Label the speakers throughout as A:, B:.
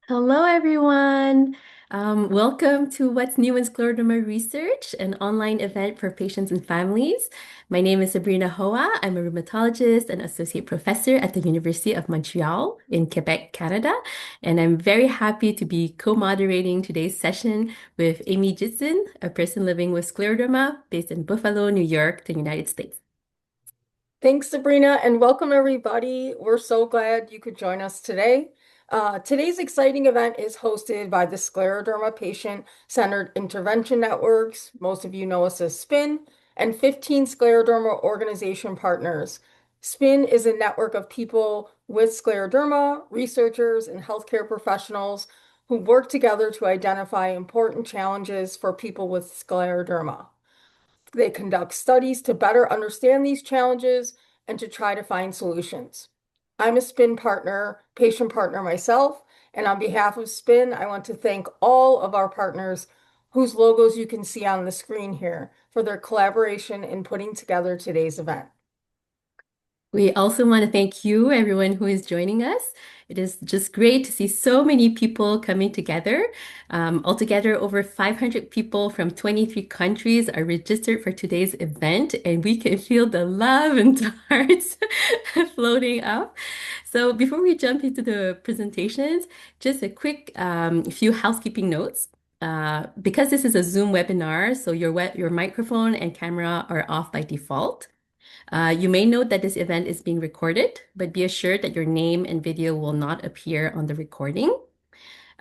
A: Hello, everyone. Welcome to What's New in Scleroderma Research, an online event for patients and families. My name is Sabrina Hoa. I'm a rheumatologist and associate professor at the University of Montreal in Quebec, Canada. And I'm very happy to be co-moderating today's session with Amy Jitson, a person living with scleroderma based in Buffalo, New York, the United States.
B: Thanks, Sabrina, and welcome everybody. We're so glad you could join us today. Today's exciting event is hosted by the Scleroderma Patient-Centered Intervention Networks. Most of you know us as SPIN, and 15 scleroderma organization partners. SPIN is a network of people with scleroderma, researchers, and healthcare professionals who work together to identify important challenges for people with scleroderma. They conduct studies to better understand these challenges and to try to find solutions. I'm a SPIN partner, patient partner myself, and on behalf of SPIN, I want to thank all of our partners whose logos you can see on the screen here for their collaboration in putting together today's event.
A: We also want to thank you, everyone who is joining us. It is just great to see so many people coming together. Altogether, over 500 people from 23 countries are registered for today's event, and we can feel the love and hearts floating up. So before we jump into the presentations, just a quick few housekeeping notes. Because this is a Zoom webinar, so your microphone and camera are off by default. You may note that this event is being recorded, but be assured that your name and video will not appear on the recording.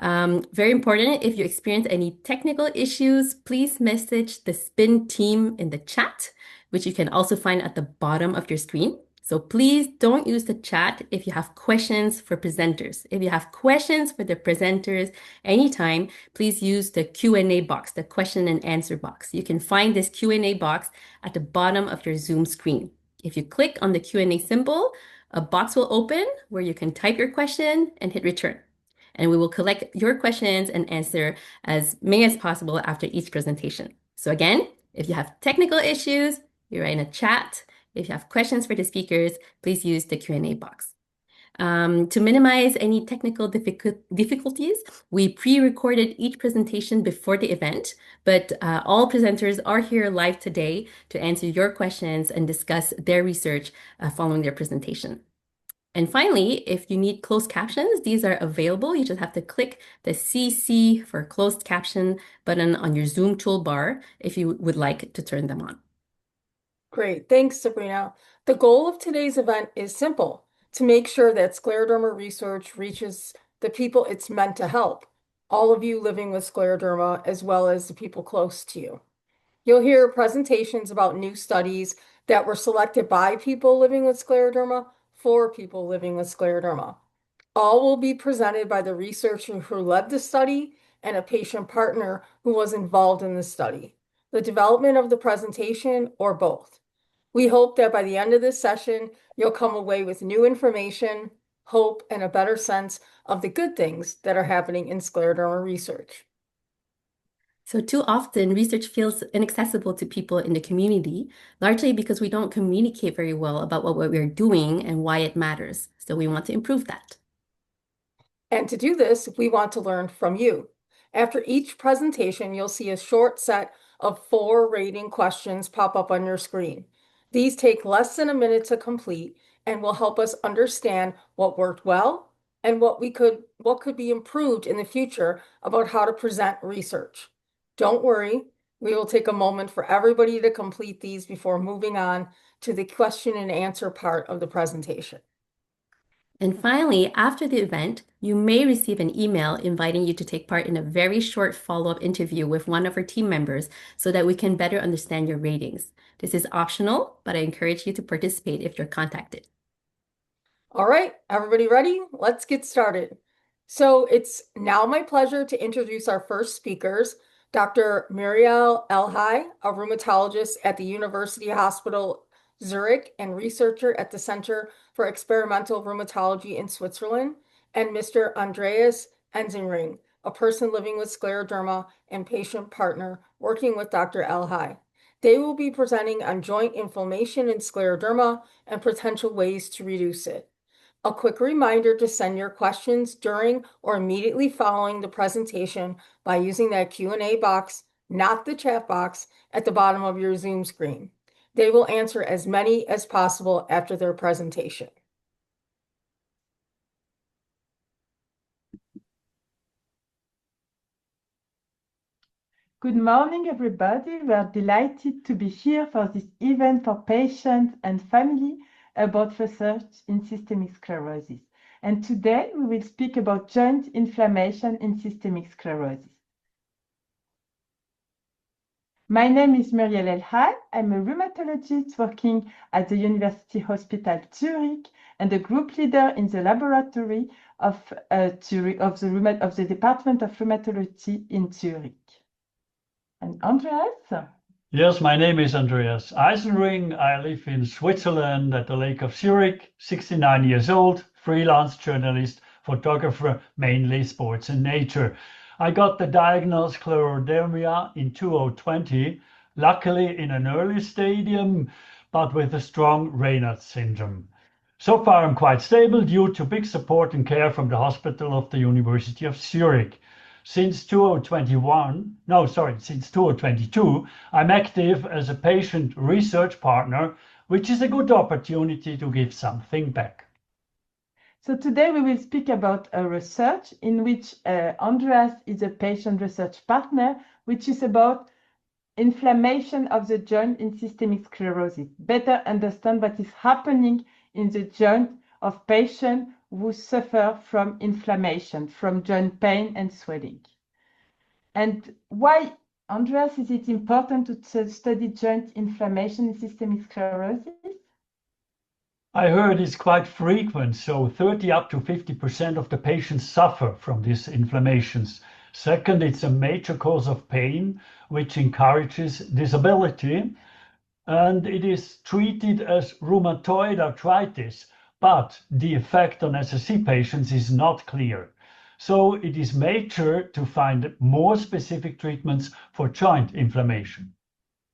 A: Very important, if you experience any technical issues, please message the SPIN team in the chat, which you can also find at the bottom of your screen. So please don't use the chat if you have questions for presenters. If you have questions for the presenters anytime, please use the Q&A box, the question and answer box. You can find this Q&A box at the bottom of your Zoom screen. If you click on the Q&A symbol, a box will open where you can type your question and hit return. And we will collect your questions and answer as many as possible after each presentation. So again, if you have technical issues, you're in a chat. If you have questions for the speakers, please use the Q&A box. To minimize any technical difficulties, we pre-recorded each presentation before the event, but all presenters are here live today to answer your questions and discuss their research following their presentation. And finally, if you need closed captions, these are available. You just have to click the CC for closed caption button on your Zoom toolbar if you would like to turn them on.
B: Great, thanks, Sabrina. The goal of today's event is simple, to make sure that scleroderma research reaches the people it's meant to help, all of you living with scleroderma, as well as the people close to you. You'll hear presentations about new studies that were selected by people living with scleroderma for people living with scleroderma. All will be presented by the researcher who led the study and a patient partner who was involved in the study, the development of the presentation, or both. We hope that by the end of this session, you'll come away with new information, hope, and a better sense of the good things that are happening in scleroderma research.
A: So too often, research feels inaccessible to people in the community, largely because we don't communicate very well about what we're doing and why it matters. So we want to improve that.
B: And to do this, we want to learn from you. After each presentation, you'll see a short set of 4 rating questions pop up on your screen. These take less than a minute to complete and will help us understand what worked well and what could be improved in the future about how to present research. Don't worry, we will take a moment for everybody to complete these before moving on to the question and answer part of the presentation.
A: And finally, after the event, you may receive an email inviting you to take part in a very short follow-up interview with one of our team members so that we can better understand your ratings. This is optional, but I encourage you to participate if you're contacted.
B: All right, everybody ready? Let's get started. So it's now my pleasure to introduce our first speakers, Dr. Muriel Elhai, a rheumatologist at the University Hospital Zurich and researcher at the Center for Experimental Rheumatology in Switzerland, and Mr. Andreas Enzingring, a person living with scleroderma and patient partner working with Dr. Elhai. They will be presenting on joint inflammation in scleroderma and potential ways to reduce it. A quick reminder to send your questions during or immediately following the presentation by using that Q&A box, not the chat box, at the bottom of your Zoom screen. They will answer as many as possible after their presentation.
C: Good morning, everybody. We are delighted to be here for this event for patients and family about research in systemic sclerosis. And today we will speak about joint inflammation in systemic sclerosis. My name is Muriel Elhal. I'm a rheumatologist working at the University Hospital Zurich and a group leader in the laboratory of the Department of Rheumatology in Zurich. And Andreas?
D: Yes, my name is Andreas Eisenring. I live in Switzerland at the Lake of Zurich, 69 years old, freelance journalist, photographer, mainly sports and nature. I got the diagnosis Scleroderma in 2020, luckily in an early stadium, but with a strong Raynaud syndrome. So far, I'm quite stable due to big support and care from the hospital of the University of Zurich. Since 2022, I'm active as a patient research partner, which is a good opportunity to give something back.
C: So today we will speak about a research in which Andreas is a patient research partner, which is about inflammation of the joint in systemic sclerosis. Better understand what is happening in the joint of patients who suffer from inflammation, from joint pain and swelling. And why, Andreas, is it important to study joint inflammation in systemic sclerosis?
D: I heard it's quite frequent, so 30 up to 50% of the patients suffer from these inflammations. Second, it's a major cause of pain, which encourages disability, and it is treated as rheumatoid arthritis, but the effect on SSC patients is not clear. So it is major to find more specific treatments for joint inflammation.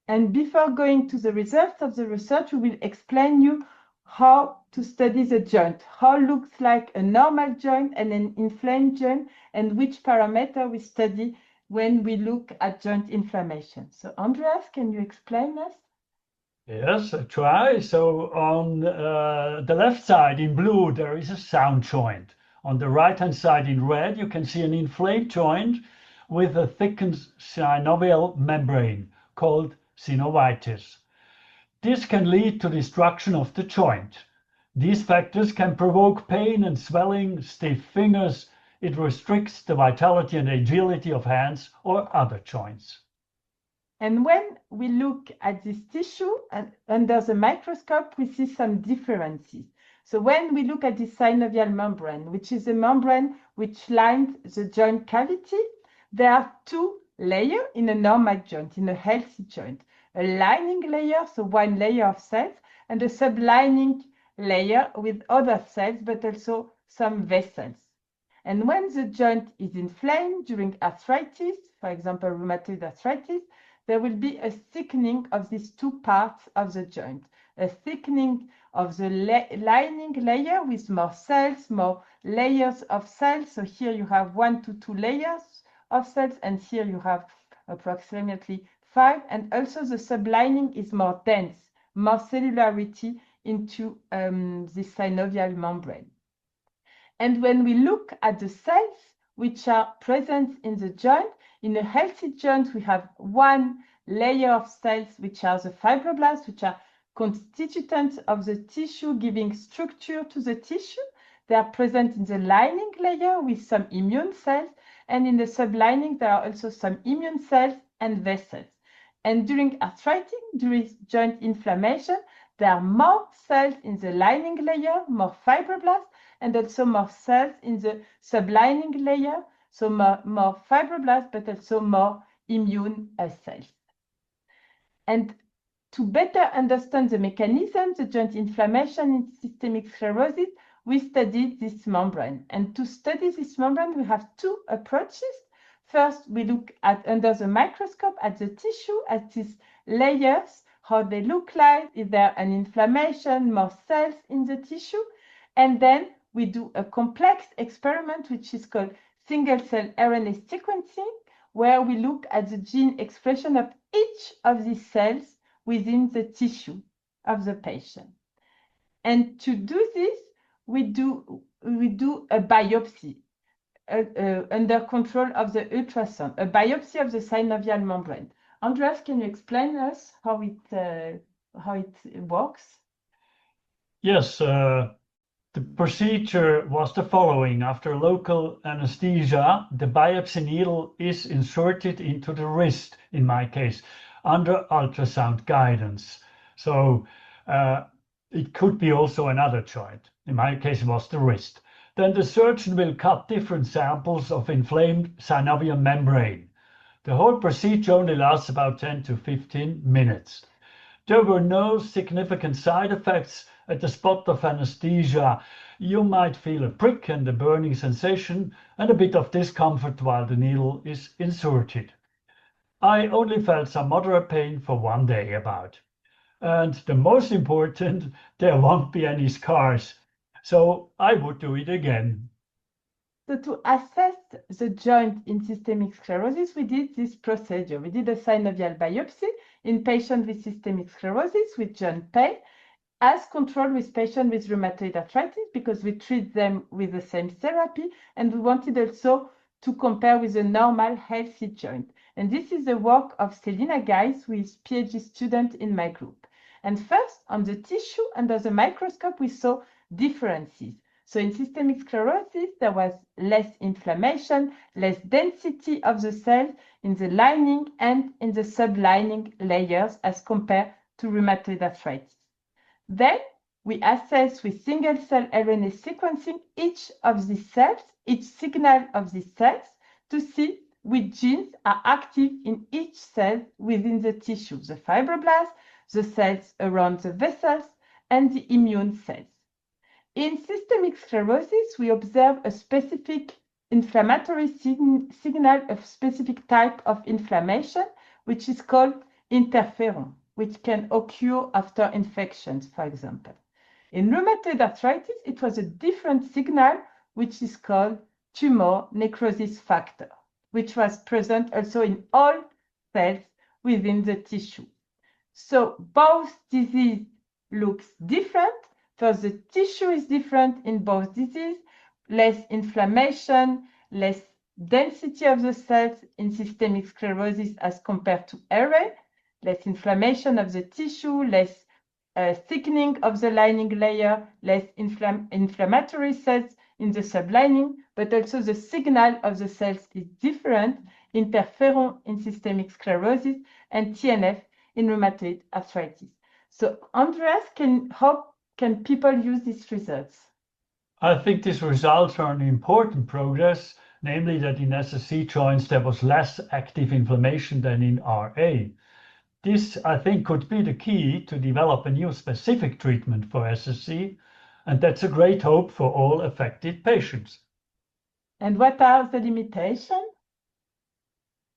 C: And before going to the results of the research, we will explain you how to study the joint, how it looks like a normal joint and an inflamed joint, and which parameter we study when we look at joint inflammation. So Andreas, can you explain us?
D: Yes, I try. So on the left side in blue, there is a sound joint. On the right-hand side in red, you can see an inflamed joint with a thickened synovial membrane called synovitis. This can lead to destruction of the joint. These factors can provoke pain and swelling, stiff fingers. It restricts the vitality and agility of hands or other joints.
C: And when we look at this tissue under the microscope, we see some differences. So when we look at the synovial membrane, which is a membrane which lines the joint cavity, there are two layers in a normal joint, in a healthy joint. A lining layer, so one layer of cells, and a sublining layer with other cells, but also some vessels. And when the joint is inflamed during arthritis, for example, rheumatoid arthritis, there will be a thickening of these two parts of the joint, a thickening of the lining layer with more cells, more layers of cells. So here you have 1 to 2 layers of cells, and here you have approximately 5. And also the sublining is more dense, more cellularity into the synovial membrane. And when we look at the cells which are present in the joint, in a healthy joint, we have one layer of cells, which are the fibroblasts, which are constituents of the tissue, giving structure to the tissue. They are present in the lining layer with some immune cells, and in the sublining, there are also some immune cells and vessels. And during arthritis, during joint inflammation, there are more cells in the lining layer, more fibroblasts, and also more cells in the sublining layer, so more fibroblasts, but also more immune cells. And to better understand the mechanism, the joint inflammation in systemic sclerosis, we studied this membrane. And to study this membrane, we have two approaches. First, we look at under the microscope at the tissue, at these layers, how they look like, is there an inflammation, more cells in the tissue? And then we do a complex experiment which is called single-cell RNA sequencing, where we look at the gene expression of each of these cells within the tissue of the patient. And to do this, we do a biopsy under control of the ultrasound, a biopsy of the synovial membrane. Andreas, can you explain us how it works?
D: Yes, the procedure was the following. After local anesthesia, the biopsy needle is inserted into the wrist, in my case, under ultrasound guidance. So it could be also another joint. In my case, it was the wrist. Then the surgeon will cut different samples of inflamed synovial membrane. The whole procedure only lasts about 10 to 15 minutes. There were no significant side effects. At the spot of anesthesia, you might feel a prick and a burning sensation and a bit of discomfort while the needle is inserted. I only felt some moderate pain for 1 day about. And the most important, there won't be any scars. So I would do it again.
C: So to assess the joint in systemic sclerosis, we did this procedure. We did a synovial biopsy in patients with systemic sclerosis with joint pain, as controlled with patients with rheumatoid arthritis, because we treat them with the same therapy, and we wanted also to compare with a normal healthy joint. And this is the work of Selina Geis, who is PhD student in my group. And first, on the tissue under the microscope, we saw differences. So in systemic sclerosis, there was less inflammation, less density of the cells in the lining and in the sublining layers as compared to rheumatoid arthritis. Then we assess with single-cell RNA sequencing each of these cells, each signal of these cells, to see which genes are active in each cell within the tissue, the fibroblasts, the cells around the vessels, and the immune cells. In systemic sclerosis, we observe a specific inflammatory signal, a specific type of inflammation, which is called interferon, which can occur after infections, for example. In rheumatoid arthritis, it was a different signal, which is called tumor necrosis factor, which was present also in all cells within the tissue. So both disease looks different. First, the tissue is different in both diseases, less inflammation, less density of the cells in systemic sclerosis as compared to RA, less inflammation of the tissue, less thickening of the lining layer, less inflammatory cells in the sublining, but also the signal of the cells is different, interferon in systemic sclerosis and TNF in rheumatoid arthritis. So Andreas, how can people use these results?
D: I think these results are an important progress, namely that in SSC joints there was less active inflammation than in RA. This, I think, could be the key to develop a new specific treatment for SSC, and that's a great hope for all affected patients.
C: And what are the limitations?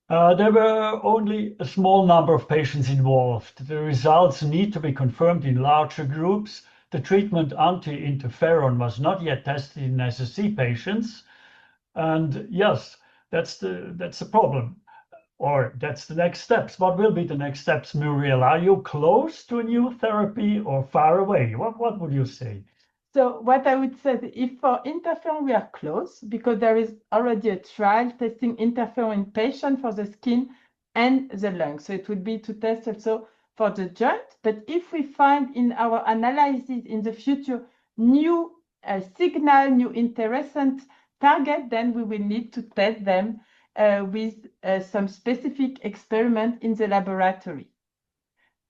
D: There were only a small number of patients involved. The results need to be confirmed in larger groups. The treatment anti-interferon was not yet tested in SSC patients. And yes, that's the problem. Or that's the next steps. What will be the next steps, Muriel? Are you close to a new therapy or far away? What would you say?
C: So what I would say, if for interferon we are close, because there is already a trial testing interferon in patients for the skin and the lungs. So it would be to test also for the joint. But if we find in our analysis in the future new signal, new interesting target, then we will need to test them with some specific experiment in the laboratory.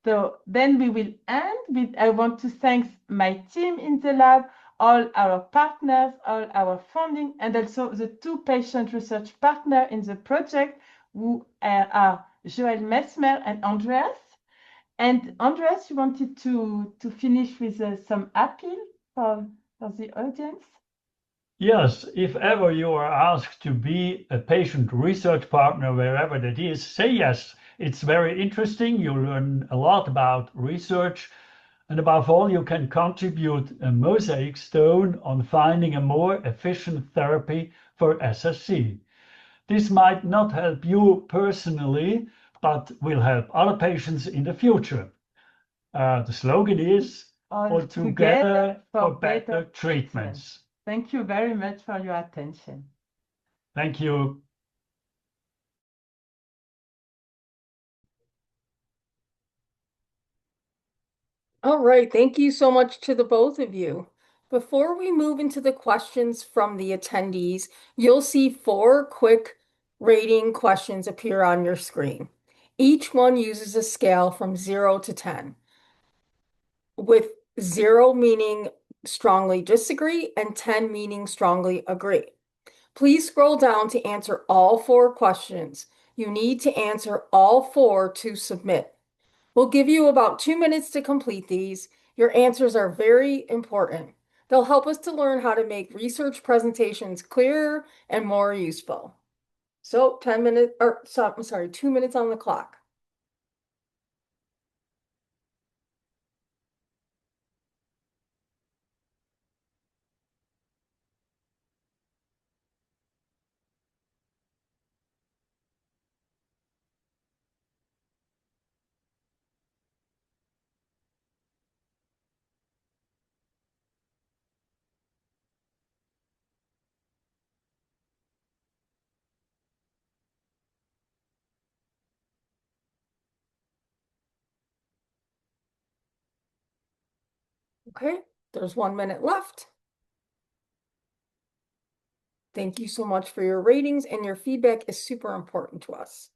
C: So then we will end with, I want to thank my team in the lab, all our partners, all our funding, and also the 2 patient research partners in the project, who are Joël Mesmer and Andreas. And Andreas, you wanted to finish with some appeal for the audience?
D: Yes, if ever you are asked to be a patient research partner, wherever that is, say yes. It's very interesting. You learn a lot about research. And above all, you can contribute a mosaic stone on finding a more efficient therapy for SSC. This might not help you personally, but will help other patients in the future. The slogan is
C: All
D: all
C: together
D: together
C: for
D: for
C: better
D: better
C: treatment.
D: treatments.
C: Thank you very much for your attention.
D: Thank you.
B: All right, thank you so much to the both of you. Before we move into the questions from the attendees, you'll see 4 quick rating questions appear on your screen. Each one uses a scale from 0 to 10, with 0 meaning strongly disagree and 10 meaning strongly agree. Please scroll down to answer all 4 questions. You need to answer all 4 to submit. We'll give you about 2 minutes to complete these. Your answers are very important. They'll help us to learn how to make research presentations clearer and more useful. So 10 minutes, or I'm sorry, 2 minutes on the clock. Okay, there's 1 minute left. Thank you so much for your ratings, and your feedback is super important to us.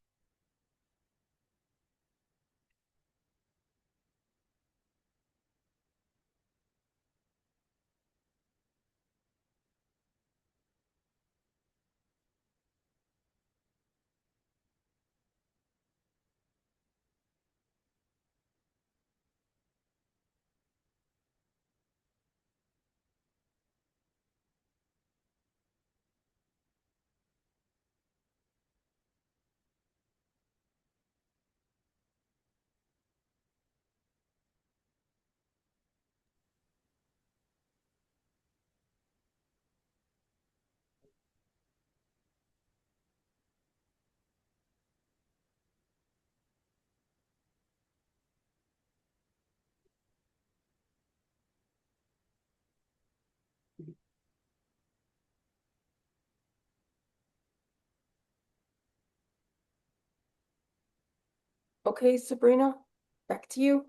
B: Okay, Sabrina, back to you.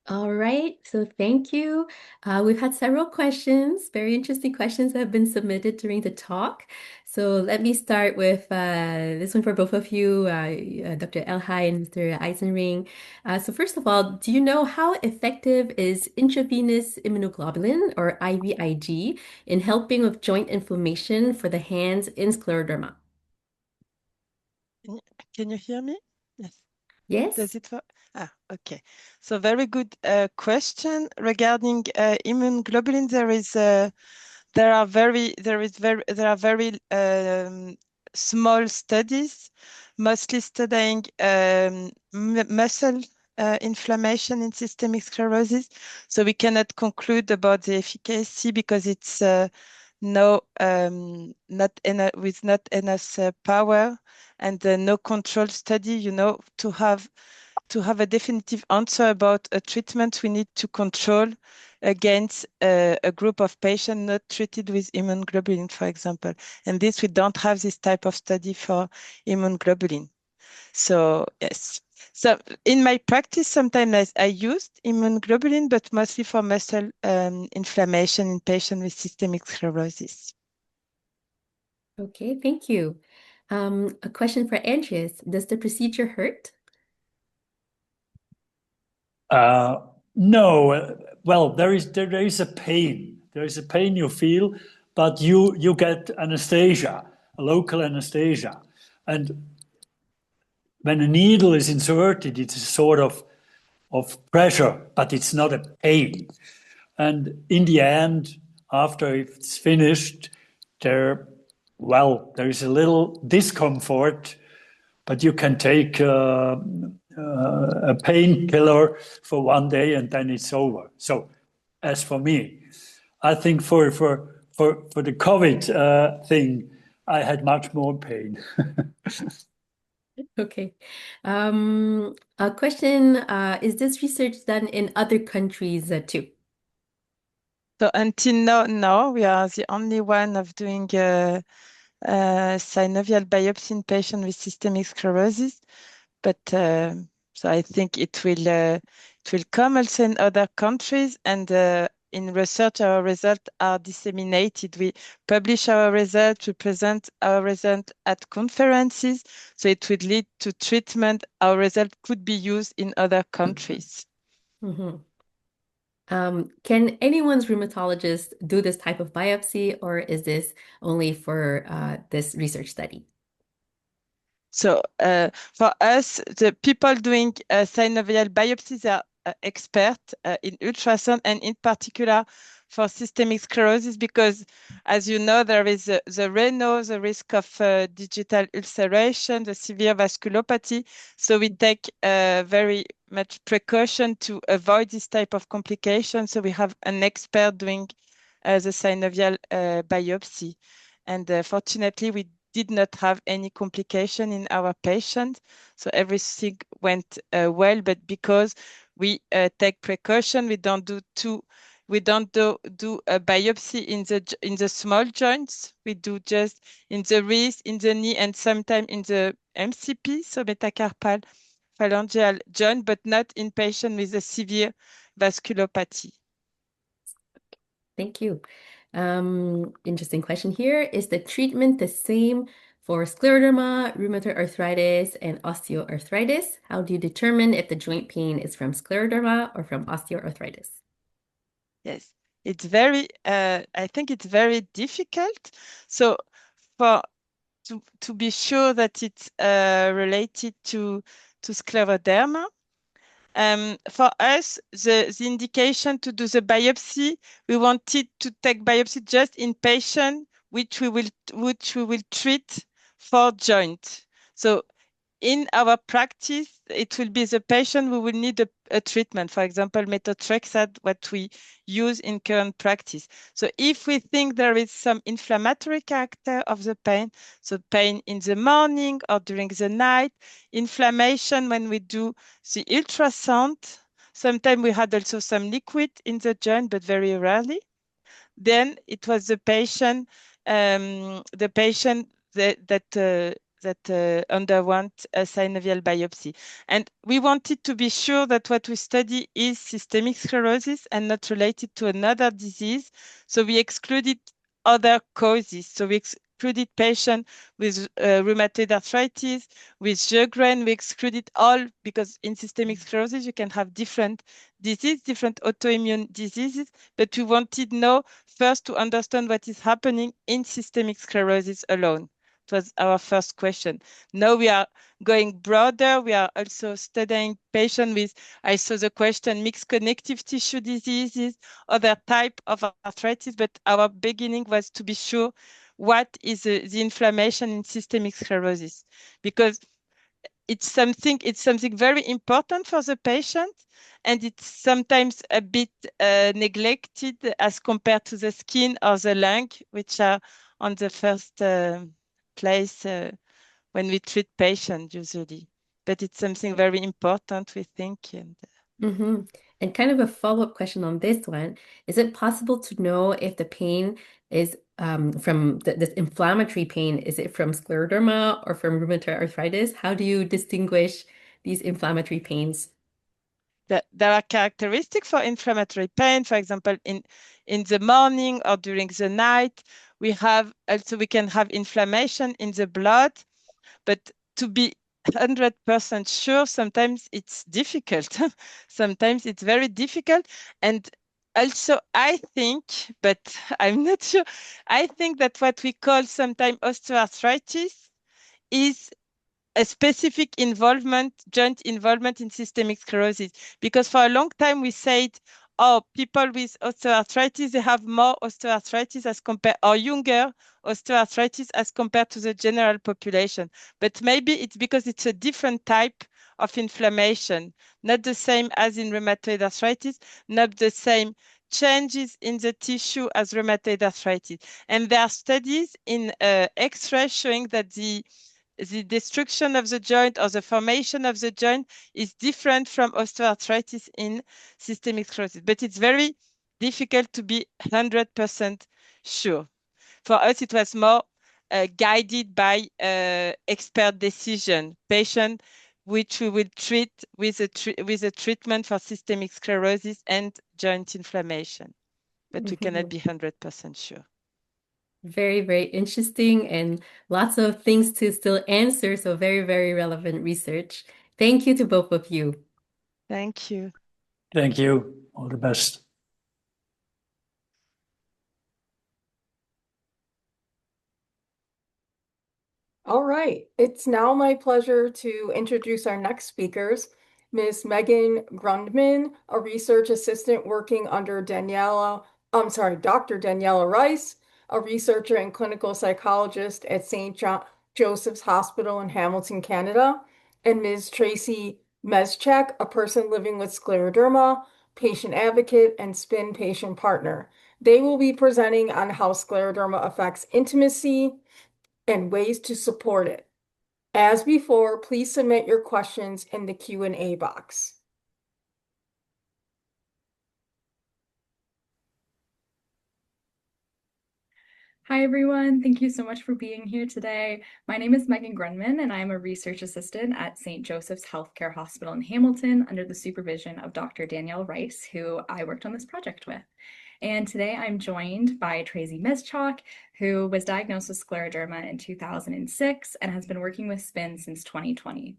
A: All right, so thank you. We've had several questions, very interesting questions that have been submitted during the talk. So let me start with this one for both of you, Dr. Elhai and Mr. Eisenring. So first of all, do you know how effective is intravenous immunoglobulin, or IVIG, in helping with joint inflammation for the hands in scleroderma?
E: Can you hear me? Yes. Does
A: Yes?
E: it work? Okay. So very good question regarding immunoglobulin. There are very small studies, mostly studying muscle inflammation in systemic sclerosis. So we cannot conclude about the efficacy because it's not enough with not enough power and no control study. To have a definitive answer about a treatment, we need to control against a group of patients not treated with immunoglobulin, for example. And we don't have this type of study for immunoglobulin. So yes. So in my practice, sometimes I used immunoglobulin, but mostly for muscle inflammation in patients with systemic sclerosis.
A: Okay, thank you. A question for Andreas. Does the procedure hurt?
D: No, well, there is a pain. There is a pain you feel, but you get anesthesia, a local anesthesia, and when a needle is inserted, it's a sort of pressure, but it's not a pain. And in the end, after it's finished, there is a little discomfort, but you can take a painkiller for one day and then it's over. So, as for me, I think for the COVID thing, I had much more pain.
A: Okay. A question, is this research done in other countries too?
E: So until now, no, we are the only one of doing synovial biopsy in patients with systemic sclerosis. But so I think it will come also in other countries, and in research, our results are disseminated. We publish our results, we present our results at conferences, so it would lead to treatment. Our result could be used in other countries.
A: Mhm. Can anyone's rheumatologist do this type of biopsy, or is this only for this research study?
E: So for us, the people doing synovial biopsies are expert in ultrasound, and in particular for systemic sclerosis, because as you know, there is the RANO, the risk of digital ulceration, the severe vasculopathy. So we take very much precaution to avoid this type of complication. So we have an expert doing the synovial biopsy. And fortunately, we did not have any complication in our patient. So everything went well, but because we take precaution, we don't do a biopsy in the small joints. We do just in the wrist, in the knee, and sometimes in the MCP, so metacarpal phalangeal joint, but not in patient with a severe vasculopathy.
A: Thank you. Interesting question here. Is the treatment the same for scleroderma, rheumatoid arthritis, and osteoarthritis? How do you determine if the joint pain is from scleroderma or from osteoarthritis?
E: Yes, it's very, I think it's very difficult. So for to be sure that it's related to scleroderma, for us, the indication to do the biopsy, we wanted to take biopsy just in patient which we will treat for joint. So in our practice, it will be the patient who will need a treatment, for example, methotrexate, what we use in current practice. So if we think there is some inflammatory character of the pain, so pain in the morning or during the night, inflammation when we do the ultrasound, sometimes we had also some liquid in the joint, but very rarely. Then it was the patient that underwent a synovial biopsy. And we wanted to be sure that what we study is systemic sclerosis and not related to another disease. So we excluded other causes. So we excluded patients with rheumatoid arthritis, with Sjögren. We excluded all because in systemic sclerosis, you can have different disease, different autoimmune diseases, but we wanted now first to understand what is happening in systemic sclerosis alone. It was our first question. Now we are going broader. We are also studying patients with, I saw the question, mixed connective tissue diseases, other type of arthritis, but our beginning was to be sure what is the inflammation in systemic sclerosis, because it's something very important for the patient, and it's sometimes a bit neglected as compared to the skin or the lung, which are on the first place when we treat patients usually. But it's something very important, we think. And
A: Mm-hmm. And kind of a follow-up question on this one, is it possible to know if the pain is from this inflammatory pain, is it from scleroderma or from rheumatoid arthritis? How do you distinguish these inflammatory pains?
E: there are characteristics for inflammatory pain, for example, in the morning or during the night. We can have inflammation in the blood, but to be 100% sure, sometimes it's difficult. Sometimes it's very difficult. And also, I think, but I'm not sure, I think that what we call sometimes osteoarthritis is a specific joint involvement in systemic sclerosis. Because for a long time we said, oh, people with osteoarthritis, they have more osteoarthritis as compared, or younger osteoarthritis as compared to the general population. But maybe it's because it's a different type of inflammation, not the same as in rheumatoid arthritis, not the same changes in the tissue as rheumatoid arthritis. And there are studies in X-ray showing that the destruction of the joint or the formation of the joint is different from osteoarthritis in systemic sclerosis. But it's very difficult to be 100% sure. For us, it was more guided by expert decision, patient which we will treat with a treatment for systemic sclerosis and joint inflammation. But we cannot be 100% sure.
A: Very, very interesting and lots of things to still answer. So very, very relevant research. Thank you to both of you.
E: Thank you.
D: Thank you. All the best.
B: All right, it's now my pleasure to introduce our next speakers, Ms. Megan Grundman, a research assistant working under Dr. Daniela Rice, a researcher and clinical psychologist at St. Joseph's Hospital in Hamilton, Canada, and Ms. Tracy Mezchek, a person living with scleroderma, patient advocate, and SPIN patient partner. They will be presenting on how scleroderma affects intimacy and ways to support it. As before, please submit your questions in the Q&A box.
F: Hi, everyone. Thank you so much for being here today. My name is Megan Grunman, and I'm a research assistant at St. Joseph's Healthcare Hospital in Hamilton under the supervision of Dr. Danielle Rice, who I worked on this project with. And today I'm joined by Tracy Mezchok, who was diagnosed with scleroderma in 2006 and has been working with SPIN since 2020.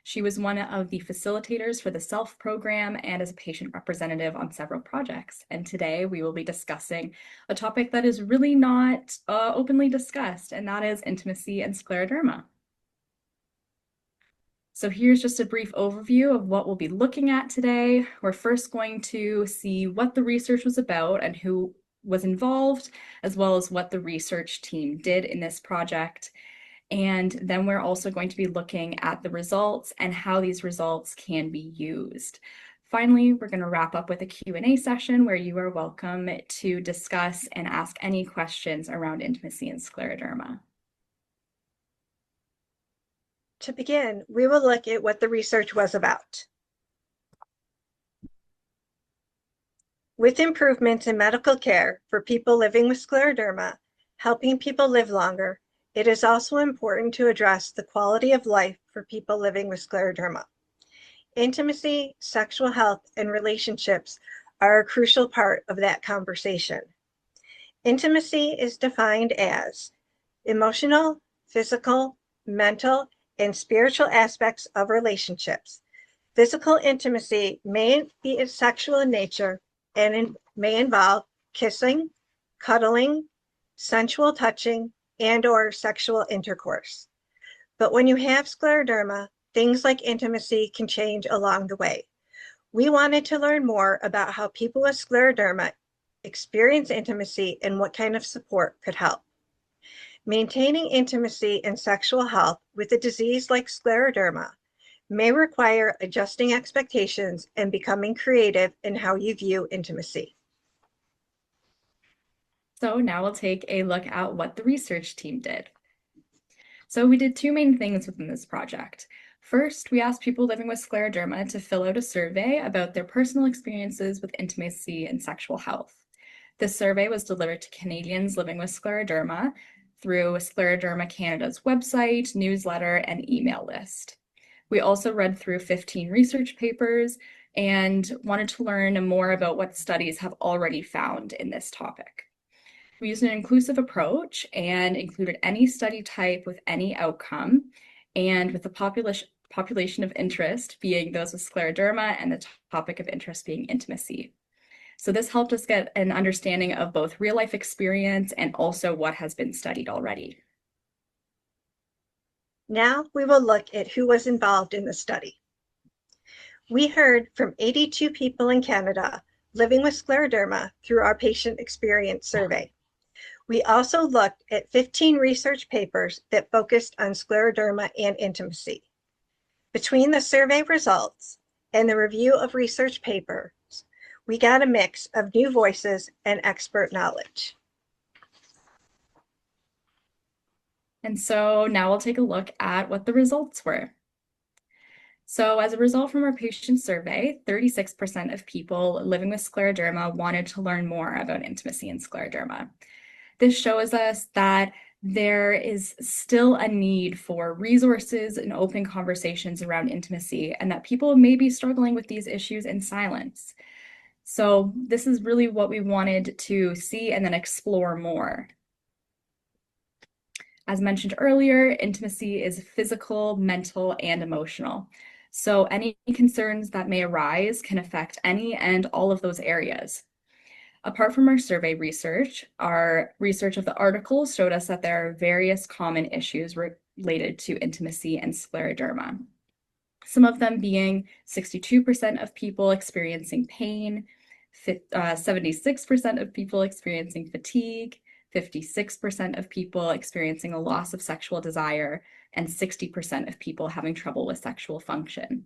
F: She was one of the facilitators for the SELF program and as a patient representative on several projects. And today we will be discussing a topic that is really not openly discussed, and that is intimacy and scleroderma. So here's just a brief overview of what we'll be looking at today. We're first going to see what the research was about and who was involved, as well as what the research team did in this project. And then we're also going to be looking at the results and how these results can be used. Finally, we're going to wrap up with a Q&A session where you are welcome to discuss and ask any questions around intimacy and scleroderma.
G: To begin, we will look at what the research was about. With improvements in medical care for people living with scleroderma, helping people live longer, it is also important to address the quality of life for people living with scleroderma. Intimacy, sexual health, and relationships are a crucial part of that conversation. Intimacy is defined as emotional, physical, mental, and spiritual aspects of relationships. Physical intimacy may be sexual in nature and may involve kissing, cuddling, sensual touching, and/or sexual intercourse. But when you have scleroderma, things like intimacy can change along the way. We wanted to learn more about how people with scleroderma experience intimacy and what kind of support could help. Maintaining intimacy and sexual health with a disease like scleroderma may require adjusting expectations and becoming creative in how you view intimacy.
F: So now we'll take a look at what the research team did. So we did two main things within this project. First, we asked people living with scleroderma to fill out a survey about their personal experiences with intimacy and sexual health. This survey was delivered to Canadians living with scleroderma through Scleroderma Canada's website, newsletter, and email list. We also read through 15 research papers and wanted to learn more about what studies have already found in this topic. We used an inclusive approach and included any study type with any outcome, and with the population of interest being those with scleroderma and the topic of interest being intimacy. So this helped us get an understanding of both real life experience and also what has been studied already.
G: Now we will look at who was involved in the study. We heard from 82 people in Canada living with scleroderma through our patient experience survey. We also looked at 15 research papers that focused on scleroderma and intimacy. Between the survey results and the review of research papers, we got a mix of new voices and expert knowledge.
F: And so now we'll take a look at what the results were. So as a result from our patient survey, 36% of people living with scleroderma wanted to learn more about intimacy and scleroderma. This shows us that there is still a need for resources and open conversations around intimacy, and that people may be struggling with these issues in silence. So this is really what we wanted to see and then explore more. As mentioned earlier, intimacy is physical, mental, and emotional. So any concerns that may arise can affect any and all of those areas. Apart from our survey research, our research of the articles showed us that there are various common issues related to intimacy and scleroderma. Some of them being 62% of people experiencing pain, 76% of people experiencing fatigue, 56% of people experiencing a loss of sexual desire, and 60% of people having trouble with sexual function.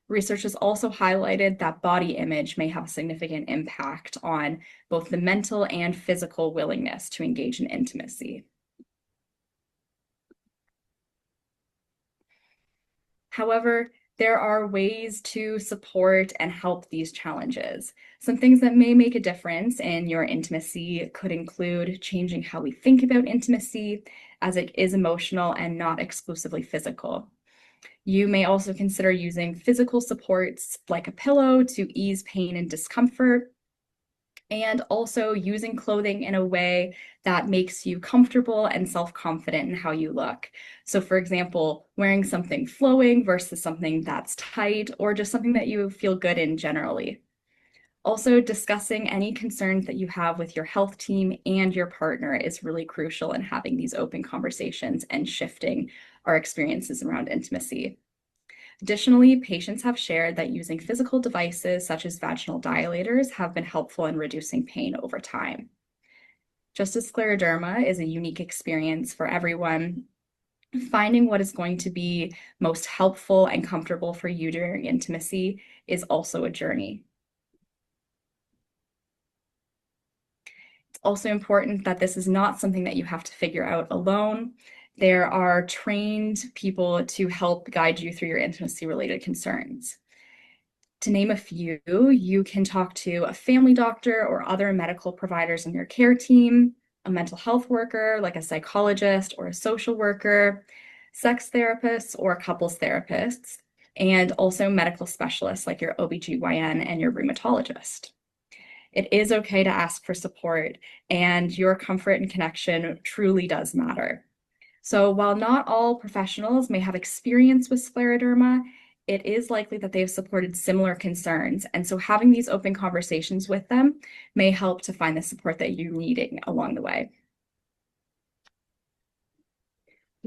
F: Research has also highlighted that body image may have a significant impact on both the mental and physical willingness to engage in intimacy. However, there are ways to support and help these challenges. Some things that may make a difference in your intimacy could include changing how we think about intimacy, as it is emotional and not exclusively physical. You may also consider using physical supports like a pillow to ease pain and discomfort, and also using clothing in a way that makes you comfortable and self-confident in how you look. So for example, wearing something flowing versus something that's tight, or just something that you feel good in generally. Also, discussing any concerns that you have with your health team and your partner is really crucial in having these open conversations and shifting our experiences around intimacy. Additionally, patients have shared that using physical devices such as vaginal dilators have been helpful in reducing pain over time. Just as scleroderma is a unique experience for everyone, finding what is going to be most helpful and comfortable for you during intimacy is also a journey. It's also important that this is not something that you have to figure out alone. There are trained people to help guide you through your intimacy-related concerns. To name a few, you can talk to a family doctor or other medical providers on your care team, a mental health worker like a psychologist or a social worker, sex therapists or couples therapists, and also medical specialists like your OBGYN and your rheumatologist. It is okay to ask for support, and your comfort and connection truly does matter. So while not all professionals may have experience with scleroderma, it is likely that they've supported similar concerns. And so having these open conversations with them may help to find the support that you're needing along the way.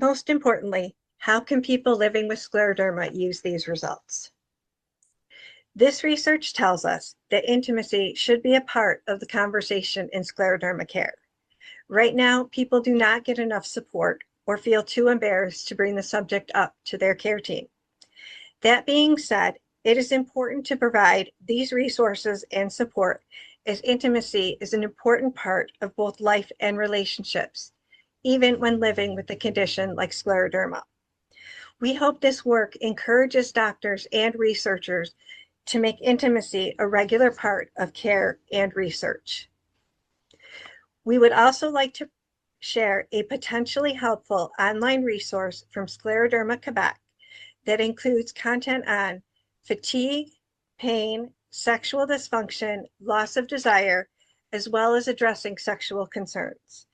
G: Most importantly, how can people living with scleroderma use these results? This research tells us that intimacy should be a part of the conversation in scleroderma care. Right now, people do not get enough support or feel too embarrassed to bring the subject up to their care team. That being said, it is important to provide these resources and support, as intimacy is an important part of both life and relationships, even when living with a condition like scleroderma. We hope this work encourages doctors and researchers to make intimacy a regular part of care and research. We would also like to share a potentially helpful online resource from Scleroderma Quebec that includes content on fatigue, pain, sexual dysfunction, loss of desire, as well as addressing sexual concerns.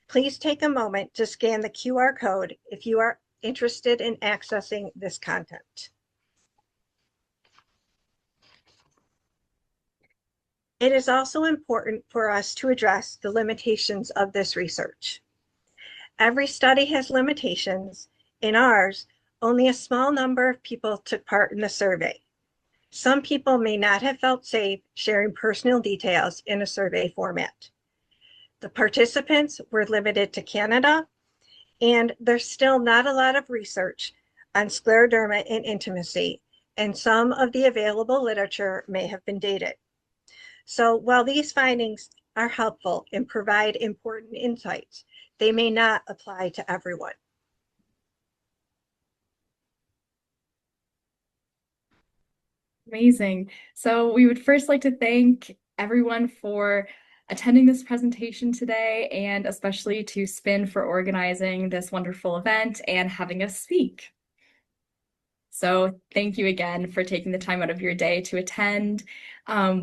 G: Please take a moment to scan the QR code if you are interested in accessing this content. It is also important for us to address the limitations of this research. Every study has limitations. In ours, only a small number of people took part in the survey. Some people may not have felt safe sharing personal details in a survey format. The participants were limited to Canada, and there's still not a lot of research on scleroderma in intimacy, and some of the available literature may have been dated. So while these findings are helpful and provide important insights, they may not apply to everyone.
F: Amazing. So we would first like to thank everyone for attending this presentation today, and especially to Spin for organizing this wonderful event and having us speak. So thank you again for taking the time out of your day to attend.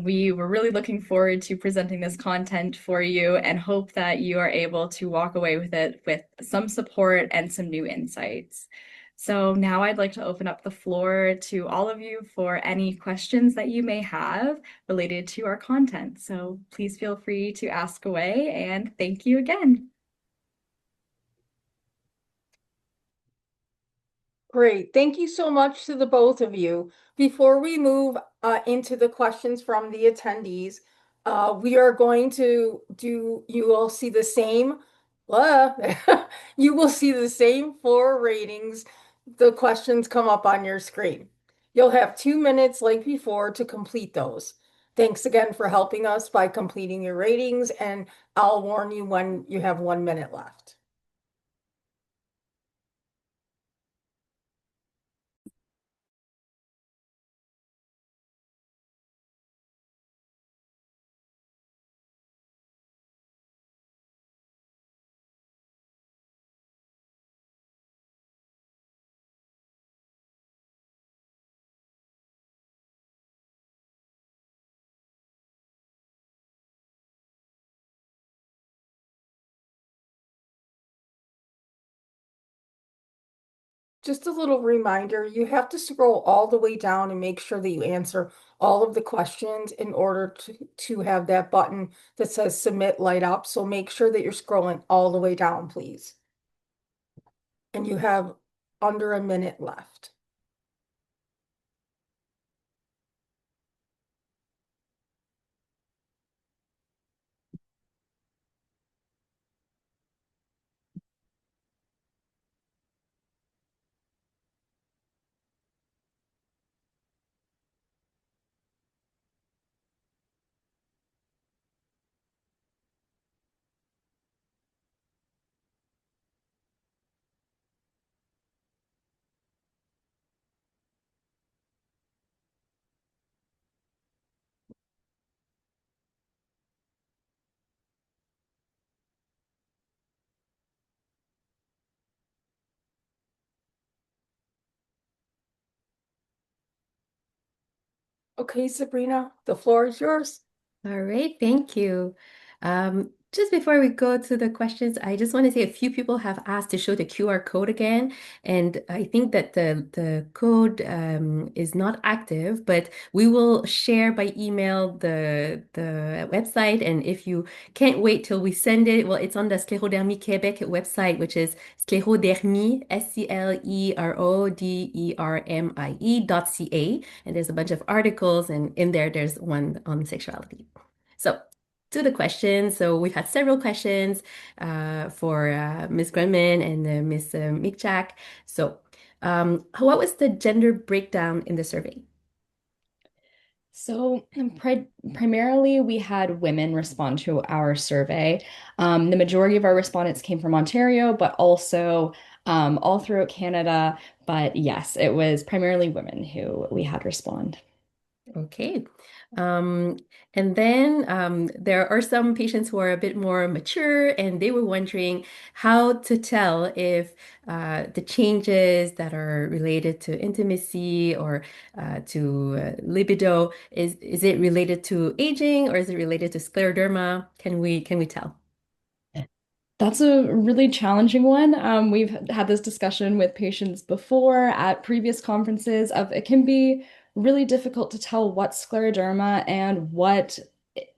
F: We were really looking forward to presenting this content for you and hope that you are able to walk away with it with some support and some new insights. So now I'd like to open up the floor to all of you for any questions that you may have related to our content. So please feel free to ask away, and thank you again.
B: Great. Thank you so much to the both of you. Before we move into the questions from the attendees, we are going to you will see the same, you will see the same four ratings. The questions come up on your screen. You'll have 2 minutes like before to complete those. Thanks again for helping us by completing your ratings, and I'll warn you when you have 1 minute left. Just a little reminder, you have to scroll all the way down and make sure that you answer all of the questions in order to have that button that says submit light up. So make sure that you're scrolling all the way down, please. And you have under 1 minute left. Okay, Sabrina, the floor is yours.
A: All right, thank you. Just before we go to the questions, I just want to say a few people have asked to show the QR code again, and I think that the code is not active, but we will share by email the website, and if you can't wait till we send it, well, it's on the Sclerodermie Québec website, which is Sclerodermie, SCLERODERMIE.ca, and there's a bunch of articles, and in there, there's one on sexuality. So, to the questions. So, we've had several questions for Ms. Grunman and Ms. Mikchak. So, what was the gender breakdown in the survey?
H: So primarily, we had women respond to our survey. The majority of our respondents came from Ontario, but also all throughout Canada. But yes, it was primarily women who we had respond.
A: Okay. Um, and then there are some patients who are a bit more mature, and they were wondering how to tell if the changes that are related to intimacy or to libido is it related to aging or is it related to scleroderma? Can we tell?
H: That's a really challenging one. We've had this discussion with patients before at previous conferences of it can be really difficult to tell what's scleroderma and what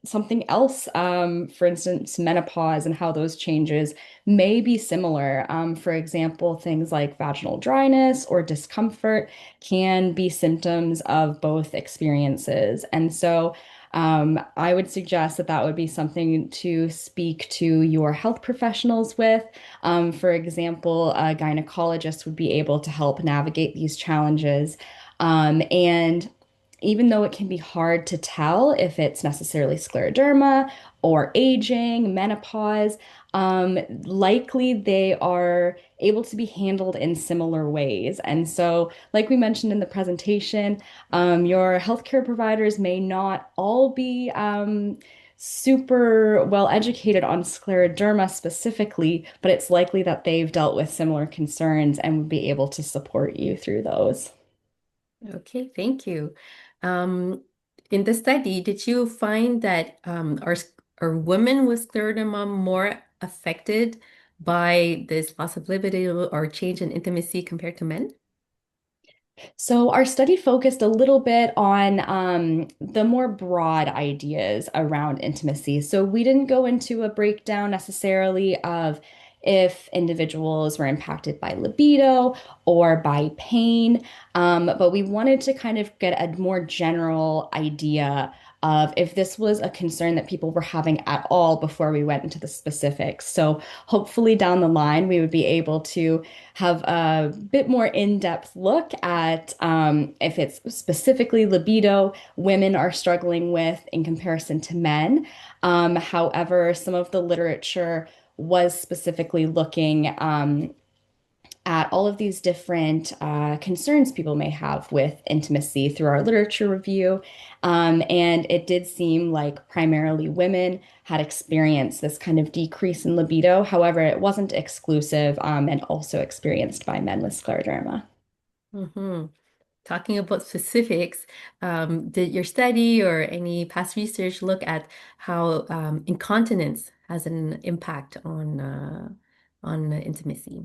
H: something else, for instance, menopause and how those changes may be similar. For example, things like vaginal dryness or discomfort can be symptoms of both experiences. And so I would suggest that that would be something to speak to your health professionals with. For example, a gynecologist would be able to help navigate these challenges. And even though it can be hard to tell if it's necessarily scleroderma or aging, menopause, likely they are able to be handled in similar ways. And so, like we mentioned in the presentation, your healthcare providers may not all be super well educated on scleroderma specifically, but it's likely that they've dealt with similar concerns and would be able to support you through those.
A: Okay, thank you. In the study, did you find that are women with scleroderma more affected by this loss of libido or change in intimacy compared to men?
H: So our study focused a little bit on the more broad ideas around intimacy. So we didn't go into a breakdown necessarily of if individuals were impacted by libido or by pain, but we wanted to kind of get a more general idea of if this was a concern that people were having at all before we went into the specifics. So hopefully down the line, we would be able to have a bit more in-depth look at if it's specifically libido women are struggling with in comparison to men. However, some of the literature was specifically looking at all of these different concerns people may have with intimacy through our literature review. And it did seem like primarily women had experienced this kind of decrease in libido. However, it wasn't exclusive and also experienced by men with scleroderma.
A: Hmm. Talking about specifics, did your study or any past research look at how incontinence has an impact on intimacy?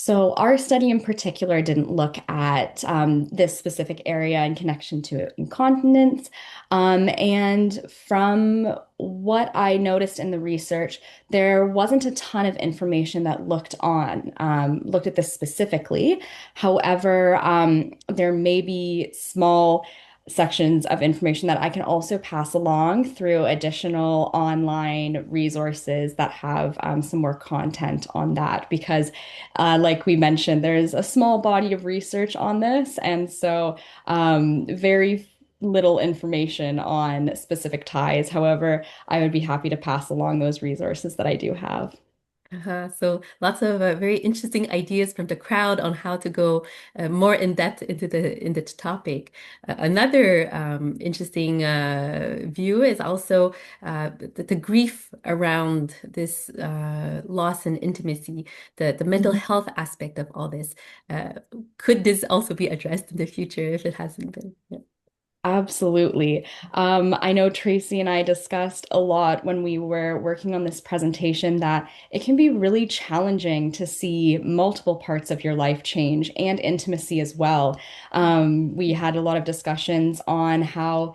H: So, our study in particular didn't look at this specific area in connection to incontinence. And from what I noticed in the research, there wasn't a ton of information that looked at this specifically. However, there may be small sections of information that I can also pass along through additional online resources that have some more content on that because like we mentioned, there's a small body of research on this, and so very little information on specific ties. However, I would be happy to pass along those resources that I do have.
A: So lots of very interesting ideas from the crowd on how to go more in depth into the topic. Another interesting view is also the grief around this loss in intimacy, the mental
H: Mhm.
A: health aspect of all this. Uh, could this also be addressed in the future if it hasn't been? Yeah.
H: Absolutely. I know Tracy and I discussed a lot when we were working on this presentation that it can be really challenging to see multiple parts of your life change and intimacy as well. We had a lot of discussions on how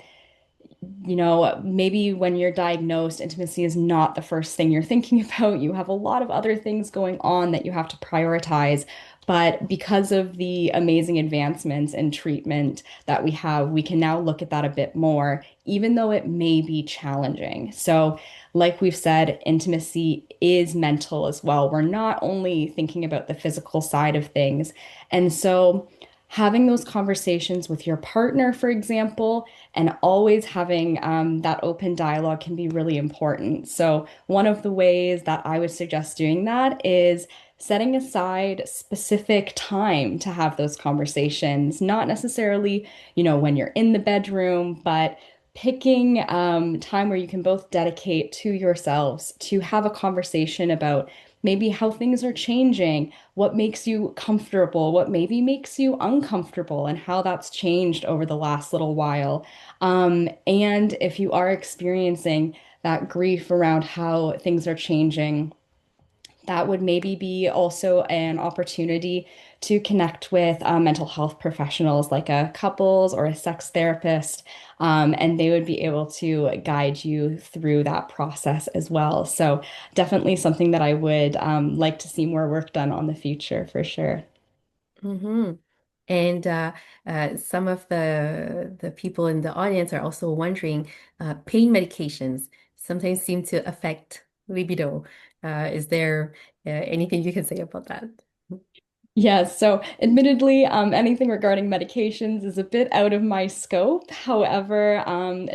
H: maybe when you're diagnosed, intimacy is not the first thing you're thinking about. You have a lot of other things going on that you have to prioritize. But because of the amazing advancements in treatment that we have, we can now look at that a bit more, even though it may be challenging. So, like we've said, intimacy is mental as well. We're not only thinking about the physical side of things. And so, having those conversations with your partner, for example, and always having that open dialogue can be really important. So, one of the ways that I would suggest doing that is setting aside specific time to have those conversations, not necessarily, when you're in the bedroom, but picking time where you can both dedicate to yourselves to have a conversation about maybe how things are changing, what makes you comfortable, what maybe makes you uncomfortable, and how that's changed over the last little while. And if you are experiencing that grief around how things are changing, that would maybe be also an opportunity to connect with mental health professionals like a couples or a sex therapist, and they would be able to guide you through that process as well. So, definitely something that I would like to see more work done on the future for sure.
A: Mhm. And some of the people in the audience are also wondering, pain medications sometimes seem to affect libido. Is there anything you can say about that?
H: Yes, so admittedly, anything regarding medications is a bit out of my scope. However,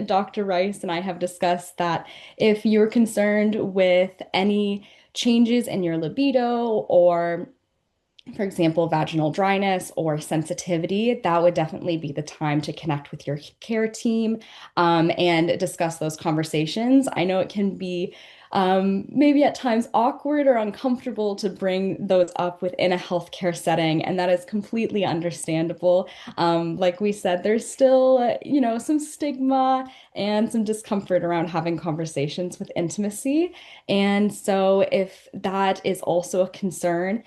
H: Dr. Rice and I have discussed that if you're concerned with any changes in your libido or for example, vaginal dryness or sensitivity, that would definitely be the time to connect with your care team and discuss those conversations. I know it can be maybe at times awkward or uncomfortable to bring those up within a healthcare setting, and that is completely understandable. Like we said, there's still, some stigma and some discomfort around having conversations with intimacy. And so, if that is also a concern,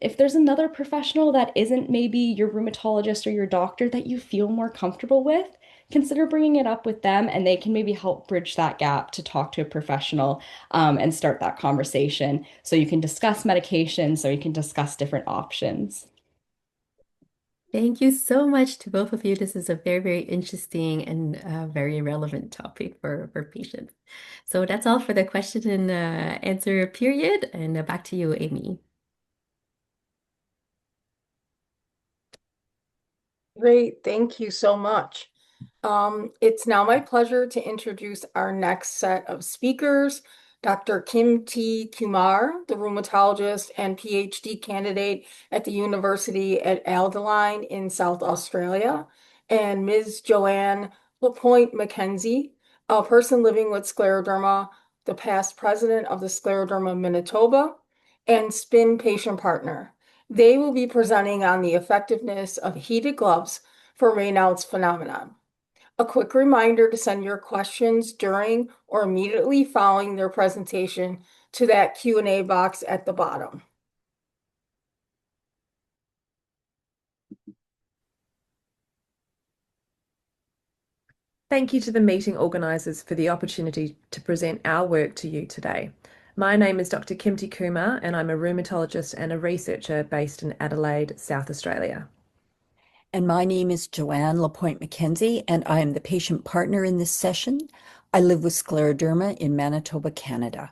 H: if there's another professional that isn't maybe your rheumatologist or your doctor that you feel more comfortable with, consider bringing it up with them and they can maybe help bridge that gap to talk to a professional and start that conversation so you can discuss medication, so you can discuss different options.
A: Thank you so much to both of you. This is a very, very interesting and very relevant topic for patients. So that's all for the question and answer period. And back to you, Amy.
B: Great, thank you so much. It's now my pleasure to introduce our next set of speakers, Dr. Kim T. Kumar, the rheumatologist and PhD candidate at the University at Adelaide in South Australia, and Ms. Joanne LaPointe Mackenzie, a person living with scleroderma, the past president of the Scleroderma Manitoba, and SPIN patient partner. They will be presenting on the effectiveness of heated gloves for Raynaud's phenomenon. A quick reminder to send your questions during or immediately following their presentation to that Q&A box at the bottom.
I: Thank you to the meeting organisers for the opportunity to present our work to you today. My name is Dr. Kimti Kumar and I'm a rheumatologist and a researcher based in Adelaide, South Australia.
J: And my name is Joanne LaPointe Mackenzie, and I am the patient partner in this session. I live with scleroderma in Manitoba, Canada.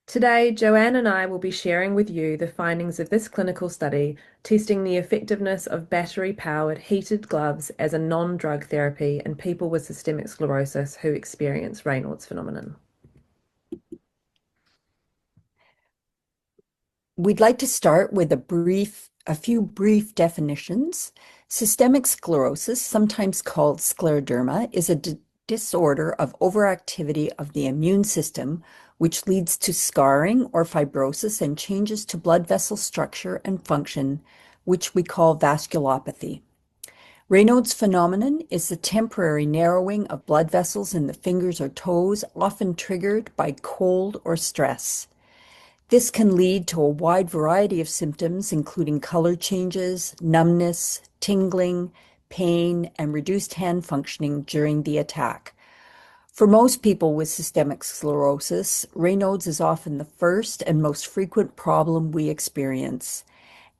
I: Today, Joanne and I will be sharing with you the findings of this clinical study testing the effectiveness of battery-powered heated gloves as a non-drug therapy in people with systemic sclerosis who experience Raynaud's phenomenon.
J: We'd like to start with a few brief definitions. Systemic sclerosis, sometimes called scleroderma, is a disorder of overactivity of the immune system, which leads to scarring or fibrosis and changes to blood vessel structure and function, which we call vasculopathy. Raynaud's phenomenon is the temporary narrowing of blood vessels in the fingers or toes, often triggered by cold or stress. This can lead to a wide variety of symptoms, including color changes, numbness, tingling, pain, and reduced hand functioning during the attack. For most people with systemic sclerosis, Raynaud's is often the first and most frequent problem we experience.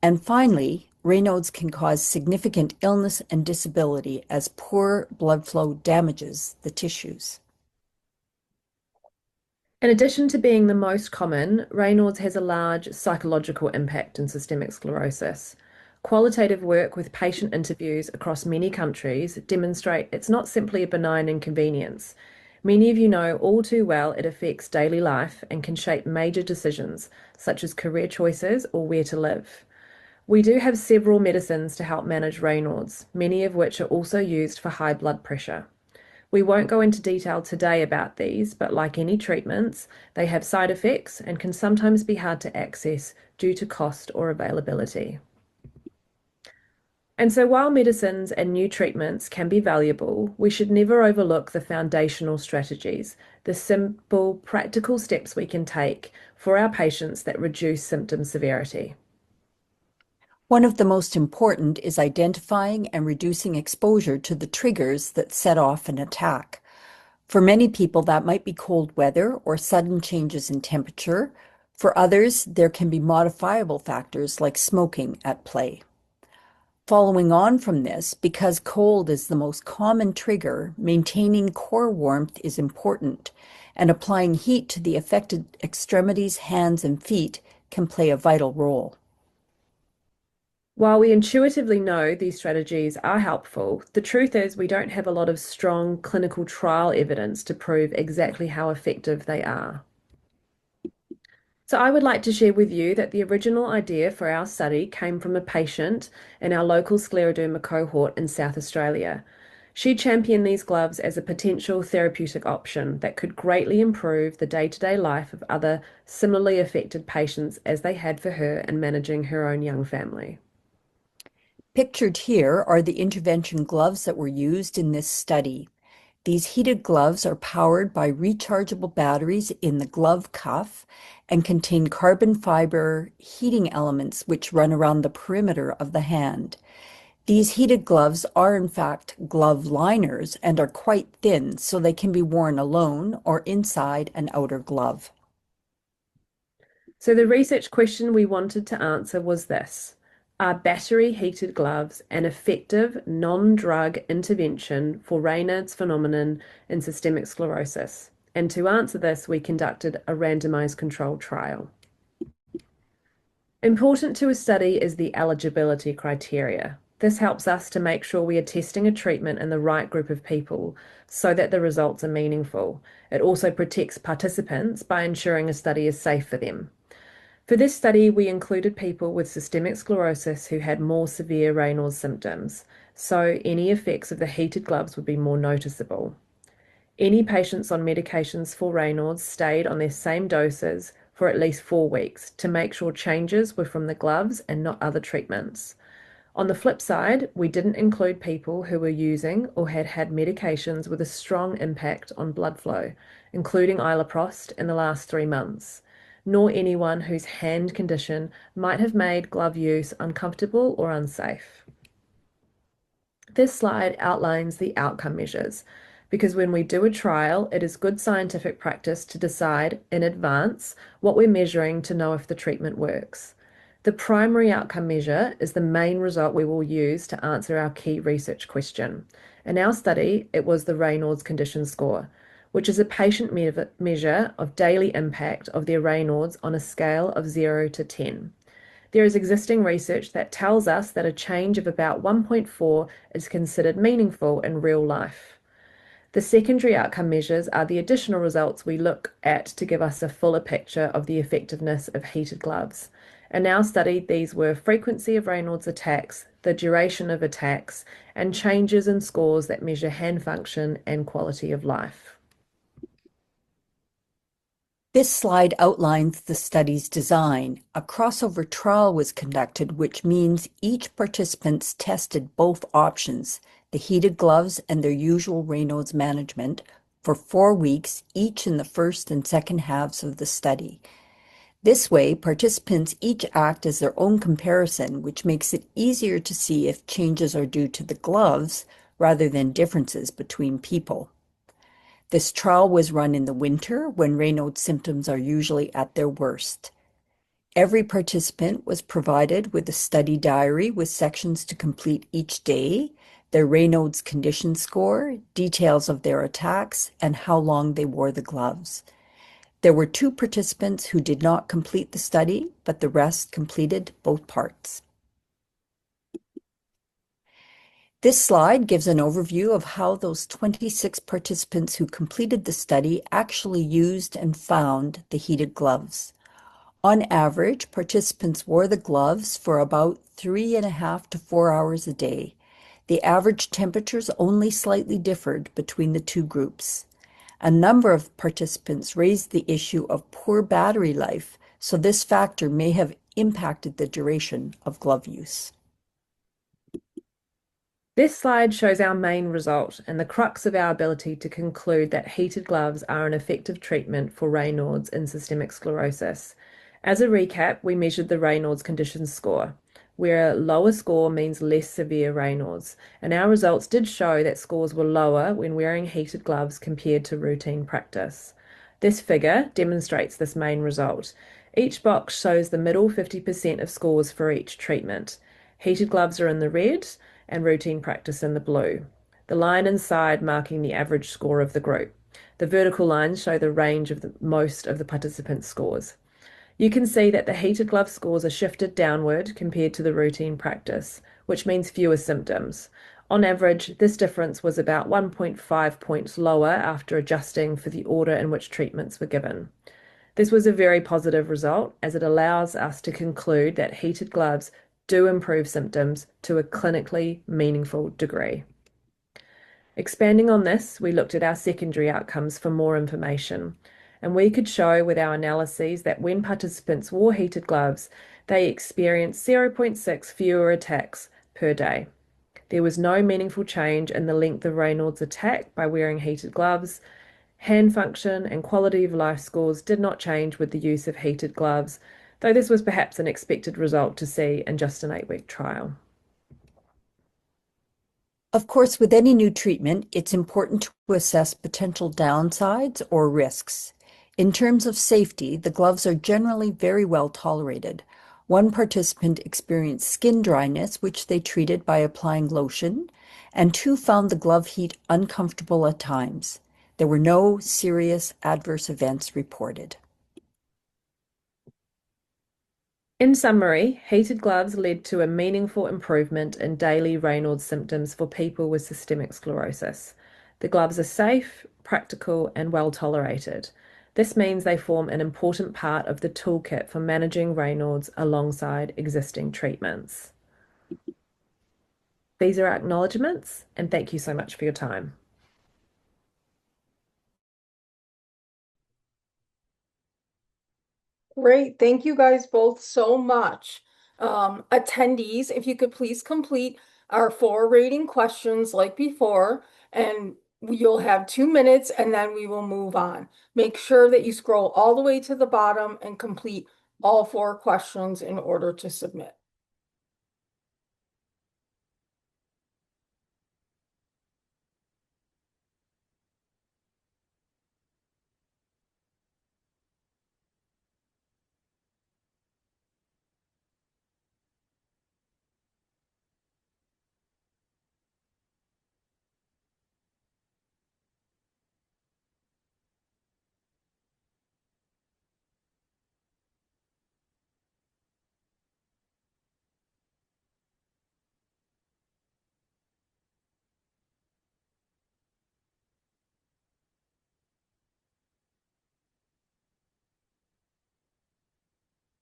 J: And finally, Raynaud's can cause significant illness and disability as poor blood flow damages the tissues.
I: In addition to being the most common, Raynaud's has a large psychological impact in systemic sclerosis. Qualitative work with patient interviews across many countries demonstrate it's not simply a benign inconvenience. Many of you know all too well it affects daily life and can shape major decisions, such as career choices or where to live. We do have several medicines to help manage Raynaud's, many of which are also used for high blood pressure. We won't go into detail today about these, but like any treatments, they have side effects and can sometimes be hard to access due to cost or availability. And so while medicines and new treatments can be valuable, we should never overlook the foundational strategies, the simple, practical steps we can take for our patients that reduce symptom severity.
J: One of the most important is identifying and reducing exposure to the triggers that set off an attack. For many people, that might be cold weather or sudden changes in temperature. For others, there can be modifiable factors like smoking at play. Following on from this, because cold is the most common trigger, maintaining core warmth is important, and applying heat to the affected extremities, hands, and feet can play a vital role.
I: While we intuitively know these strategies are helpful, the truth is we don't have a lot of strong clinical trial evidence to prove exactly how effective they are. So I would like to share with you that the original idea for our study came from a patient in our local scleroderma cohort in South Australia. She championed these gloves as a potential therapeutic option that could greatly improve the day-to-day life of other similarly affected patients as they had for her in managing her own young family.
J: Pictured here are the intervention gloves that were used in this study. These heated gloves are powered by rechargeable batteries in the glove cuff and contain carbon fiber heating elements which run around the perimeter of the hand. These heated gloves are in fact glove liners and are quite thin, so they can be worn alone or inside an outer glove.
I: So the research question we wanted to answer was this: are battery heated gloves an effective non-drug intervention for Raynaud's phenomenon in systemic sclerosis? And to answer this, we conducted a randomized controlled trial. Important to a study is the eligibility criteria. This helps us to make sure we are testing a treatment in the right group of people so that the results are meaningful. It also protects participants by ensuring a study is safe for them. For this study, we included people with systemic sclerosis who had more severe Raynaud's symptoms, so any effects of the heated gloves would be more noticeable. Any patients on medications for Raynaud's stayed on their same doses for at least 4 weeks to make sure changes were from the gloves and not other treatments. On the flip side, we didn't include people who were using or had had medications with a strong impact on blood flow, including iloprost in the last 3 months, nor anyone whose hand condition might have made glove use uncomfortable or unsafe. This slide outlines the outcome measures, because when we do a trial, it is good scientific practice to decide in advance what we're measuring to know if the treatment works. The primary outcome measure is the main result we will use to answer our key research question. In our study, it was the Raynaud's condition score, which is a patient measure of daily impact of their Raynaud's on a scale of 0 to 10. There is existing research that tells us that a change of about 1.4 is considered meaningful in real life. The secondary outcome measures are the additional results we look at to give us a fuller picture of the effectiveness of heated gloves. In our study, these were frequency of Raynaud's attacks, the duration of attacks, and changes in scores that measure hand function and quality of life.
J: This slide outlines the study's design. A crossover trial was conducted, which means each participant tested both options, the heated gloves and their usual Raynaud's management, for 4 weeks, each in the first and second halves of the study. This way, participants each act as their own comparison, which makes it easier to see if changes are due to the gloves rather than differences between people. This trial was run in the winter when Raynaud's symptoms are usually at their worst. Every participant was provided with a study diary with sections to complete each day, their Raynaud's condition score, details of their attacks, and how long they wore the gloves. There were 2 participants who did not complete the study, but the rest completed both parts. This slide gives an overview of how those 26 participants who completed the study actually used and found the heated gloves. On average, participants wore the gloves for about 3.5 to 4 hours a day. The average temperatures only slightly differed between the 2 groups. A number of participants raised the issue of poor battery life, so this factor may have impacted the duration of glove use.
I: This slide shows our main result and the crux of our ability to conclude that heated gloves are an effective treatment for Raynaud's in systemic sclerosis. As a recap, we measured the Raynaud's condition score, where a lower score means less severe Raynaud's, and our results did show that scores were lower when wearing heated gloves compared to routine practice. This figure demonstrates this main result. Each box shows the middle 50% of scores for each treatment. Heated gloves are in the red and routine practice in the blue. The line inside marking the average score of the group. The vertical lines show the range of most of the participants' scores. You can see that the heated glove scores are shifted downward compared to the routine practice, which means fewer symptoms. On average, this difference was about 1.5 points lower after adjusting for the order in which treatments were given. This was a very positive result as it allows us to conclude that heated gloves do improve symptoms to a clinically meaningful degree. Expanding on this, we looked at our secondary outcomes for more information, and we could show with our analyses that when participants wore heated gloves, they experienced 0.6 fewer attacks per day. There was no meaningful change in the length of Raynaud's attack by wearing heated gloves. Hand function and quality of life scores did not change with the use of heated gloves, though this was perhaps an expected result to see in just an 8-week trial.
J: Of course, with any new treatment, it's important to assess potential downsides or risks. In terms of safety, the gloves are generally very well tolerated. One participant experienced skin dryness, which they treated by applying lotion, and 2 found the glove heat uncomfortable at times. There were no serious adverse events reported.
I: In summary, heated gloves led to a meaningful improvement in daily Raynaud's symptoms for people with systemic sclerosis. The gloves are safe, practical, and well tolerated. This means they form an important part of the toolkit for managing Raynaud's alongside existing treatments. These are our acknowledgements, and thank you so much for your time.
B: Great. Thank you guys both so much. Attendees, if you could please complete our 4 rating questions like before, and you'll have 2 minutes and then we will move on. Make sure that you scroll all the way to the bottom and complete all 4 questions in order to submit.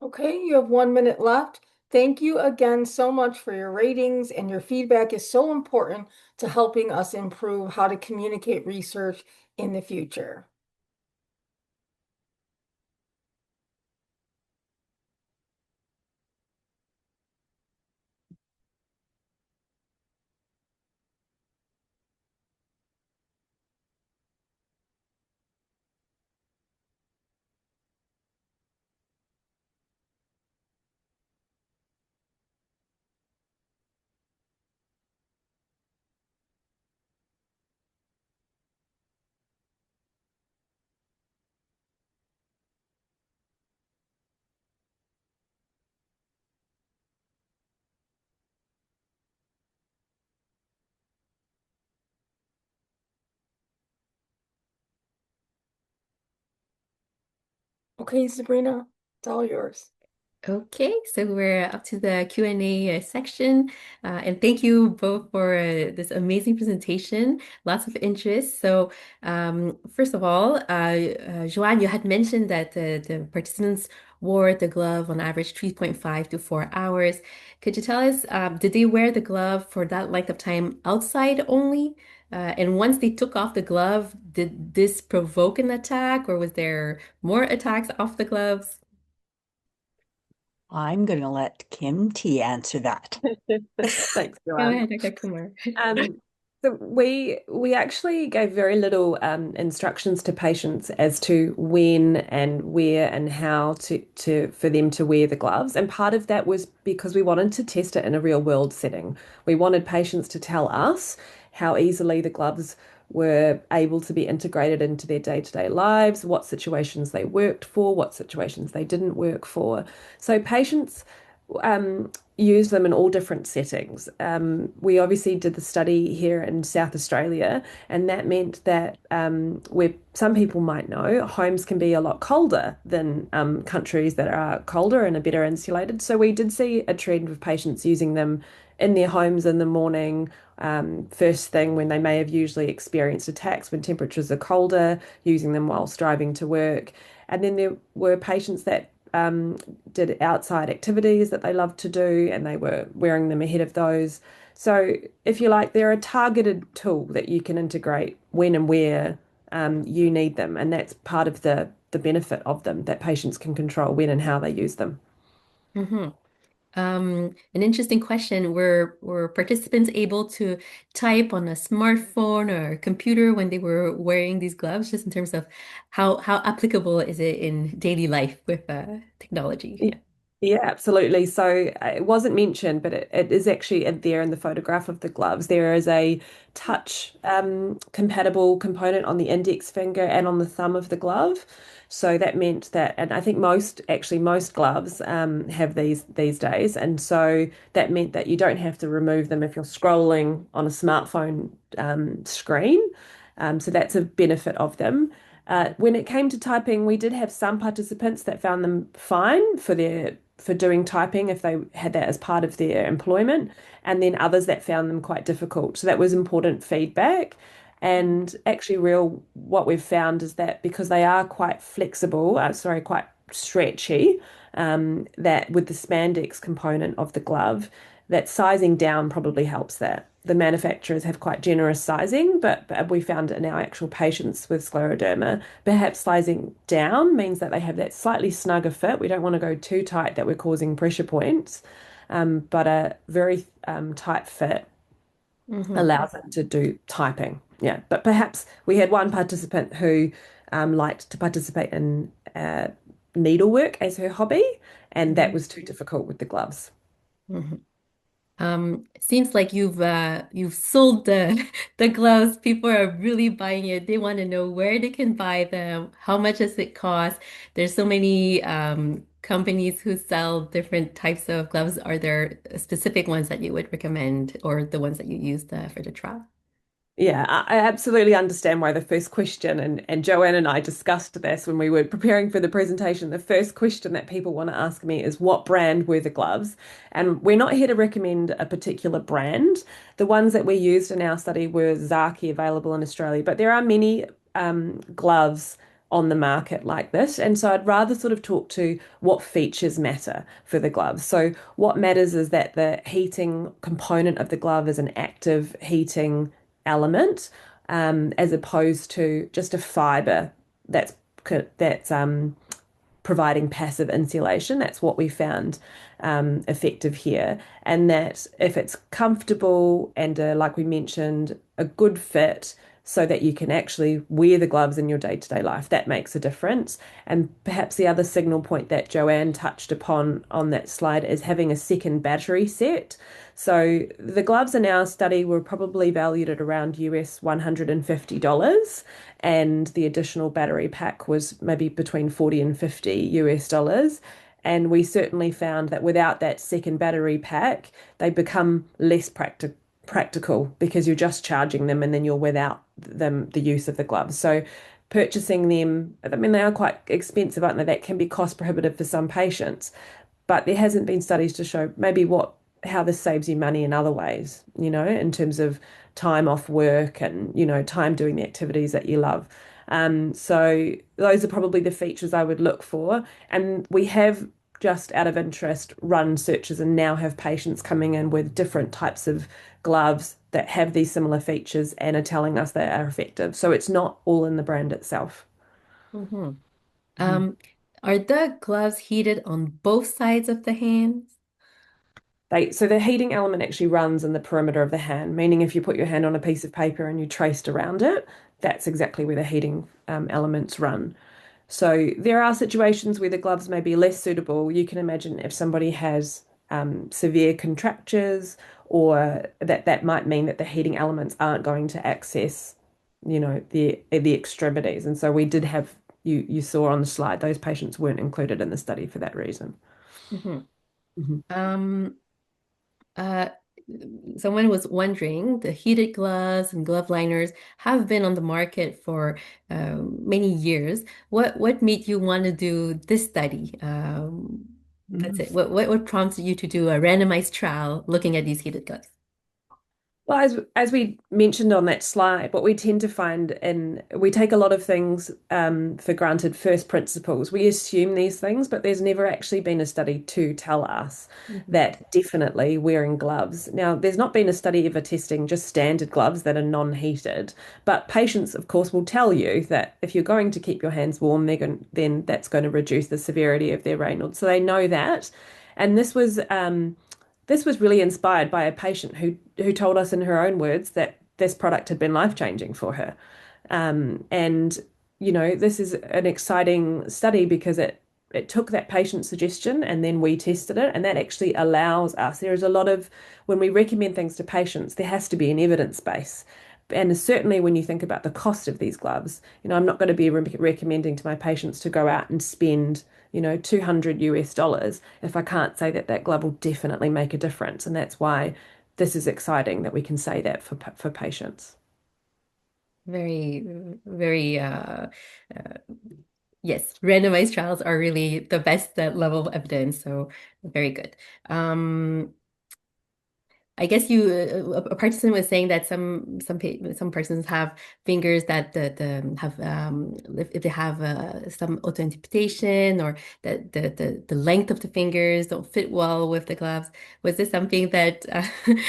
B: Okay, you have 1 minute left. Thank you again so much for your ratings, and your feedback is so important to helping us improve how to communicate research in the future. Okay, Sabrina, it's all yours.
A: Okay, so we're up to the Q&A section, and thank you both for this amazing presentation. Lots of interest. So, first of all, Joanne, you had mentioned that the participants wore the glove on average 3.5 to 4 hours. Could you tell us, did they wear the glove for that length of time outside only? And once they took off the glove, did this provoke an attack, or was there more attacks off the gloves?
J: I'm going to let Kim T answer that.
I: Thanks,
A: Go
I: Joanne.
A: ahead, Dr. Kumar.
I: So we actually gave very little instructions to patients as to when and where and how to for them to wear the gloves. And part of that was because we wanted to test it in a real world setting. We wanted patients to tell us how easily the gloves were able to be integrated into their day-to-day lives, what situations they worked for, what situations they didn't work for. So patients use them in all different settings. We obviously did the study here in South Australia, and that meant that where some people might know, homes can be a lot colder than countries that are colder and are better insulated. So we did see a trend of patients using them in their homes in the morning, first thing when they may have usually experienced attacks when temperatures are colder, using them whilst driving to work. And then there were patients that did outside activities that they loved to do, and they were wearing them ahead of those. So, if you like, they're a targeted tool that you can integrate when and where you need them, and that's part of the benefit of them, that patients can control when and how they use them.
A: Hmm. An interesting question. Were participants able to type on a smartphone or a computer when they were wearing these gloves, just in terms of how applicable is it in daily life with technology?
I: Yeah, yeah, absolutely. So it wasn't mentioned, but it is actually in there in the photograph of the gloves. There is a touch compatible component on the index finger and on the thumb of the glove. So that meant that, and I think most gloves have these days, and so that meant that you don't have to remove them if you're scrolling on a smartphone screen. So that's a benefit of them. When it came to typing, we did have some participants that found them fine for doing typing if they had that as part of their employment, and then others that found them quite difficult. So that was important feedback. And actually, what we've found is that because they are quite flexible, quite stretchy, that with the spandex component of the glove, that sizing down probably helps that. The manufacturers have quite generous sizing, but we found in our actual patients with scleroderma, perhaps sizing down means that they have that slightly snugger fit. We don't want to go too tight that we're causing pressure points, but a very tight fit
A: Hmm.
I: allows them to do typing. Yeah, but perhaps we had one participant who liked to participate in needlework as her hobby, and that was too difficult with the gloves.
A: Hmm. It seems like you've sold the the gloves. People are really buying it. They want to know where they can buy them, how much does it cost. There's so many companies who sell different types of gloves. Are there specific ones that you would recommend, or the ones that you used for the trial?
I: Yeah, I absolutely understand why the first question, and Joanne and I discussed this when we were preparing for the presentation. The first question that people want to ask me is what brand were the gloves? And we're not here to recommend a particular brand. The ones that we used in our study were Zaki available in Australia, but there are many gloves on the market like this. And so I'd rather sort of talk to what features matter for the gloves. So what matters is that the heating component of the glove is an active heating element, as opposed to just a fiber that's that's providing passive insulation. That's what we found effective here. And that if it's comfortable and, like we mentioned, a good fit so that you can actually wear the gloves in your day-to-day life, that makes a difference. And perhaps the other signal point that Joanne touched upon on that slide is having a second battery set. So the gloves in our study were probably valued at around US $150, and the additional battery pack was maybe between 40 and 50 US dollars. And we certainly found that without that second battery pack, they become less practical because you're just charging them and then you're without the use of the gloves. So purchasing them, I mean, they are quite expensive, aren't they? That can be cost prohibitive for some patients, but there hasn't been studies to show maybe how this saves you money in other ways, in terms of time off work and, time doing the activities that you love. So those are probably the features I would look for. And we have, just out of interest, run searches and now have patients coming in with different types of gloves that have these similar features and are telling us they are effective. So it's not all in the brand itself.
A: Hmm.
I: Mhm.
A: Um, are the gloves heated on both sides of the hands?
I: So the heating element actually runs in the perimeter of the hand, meaning if you put your hand on a piece of paper and you traced around it, that's exactly where the heating elements run. So there are situations where the gloves may be less suitable. You can imagine if somebody has severe contractures, or that might mean that the heating elements aren't going to access, the extremities. And so we did have, you saw on the slide, those patients weren't included in the study for that reason.
A: Hmm.
I: Mhm.
A: Um, uh, Someone was wondering, the heated gloves and glove liners have been on the market for many years. What made you want to do this study? That's it. What prompted you to do a randomized trial looking at these heated gloves?
I: Well, as we mentioned on that slide, what we tend to find, and we take a lot of things for granted, first principles. We assume these things, but there's never actually been a study to tell us
A: Mhm.
I: that definitely wearing gloves. Now, there's not been a study ever testing just standard gloves that are non-heated, but patients, of course, will tell you that if you're going to keep your hands warm, then that's going to reduce the severity of their Raynaud's. So they know that. And this was really inspired by a patient who told us in her own words that this product had been life-changing for her. And this is an exciting study because it took that patient suggestion and then we tested it, and that actually allows us. There is a lot of when we recommend things to patients, there has to be an evidence base. And certainly when you think about the cost of these gloves, I'm not going to be recommending to my patients to go out and spend 200 US dollars if I can't say that that glove will definitely make a difference. And that's why this is exciting that we can say that for patients.
A: Very, very, yes, randomized trials are really the best level of evidence. So very good. I guess a participant was saying that some persons have fingers that have if they have some auto-interpretation, or that the length of the fingers don't fit well with the gloves. Was this something that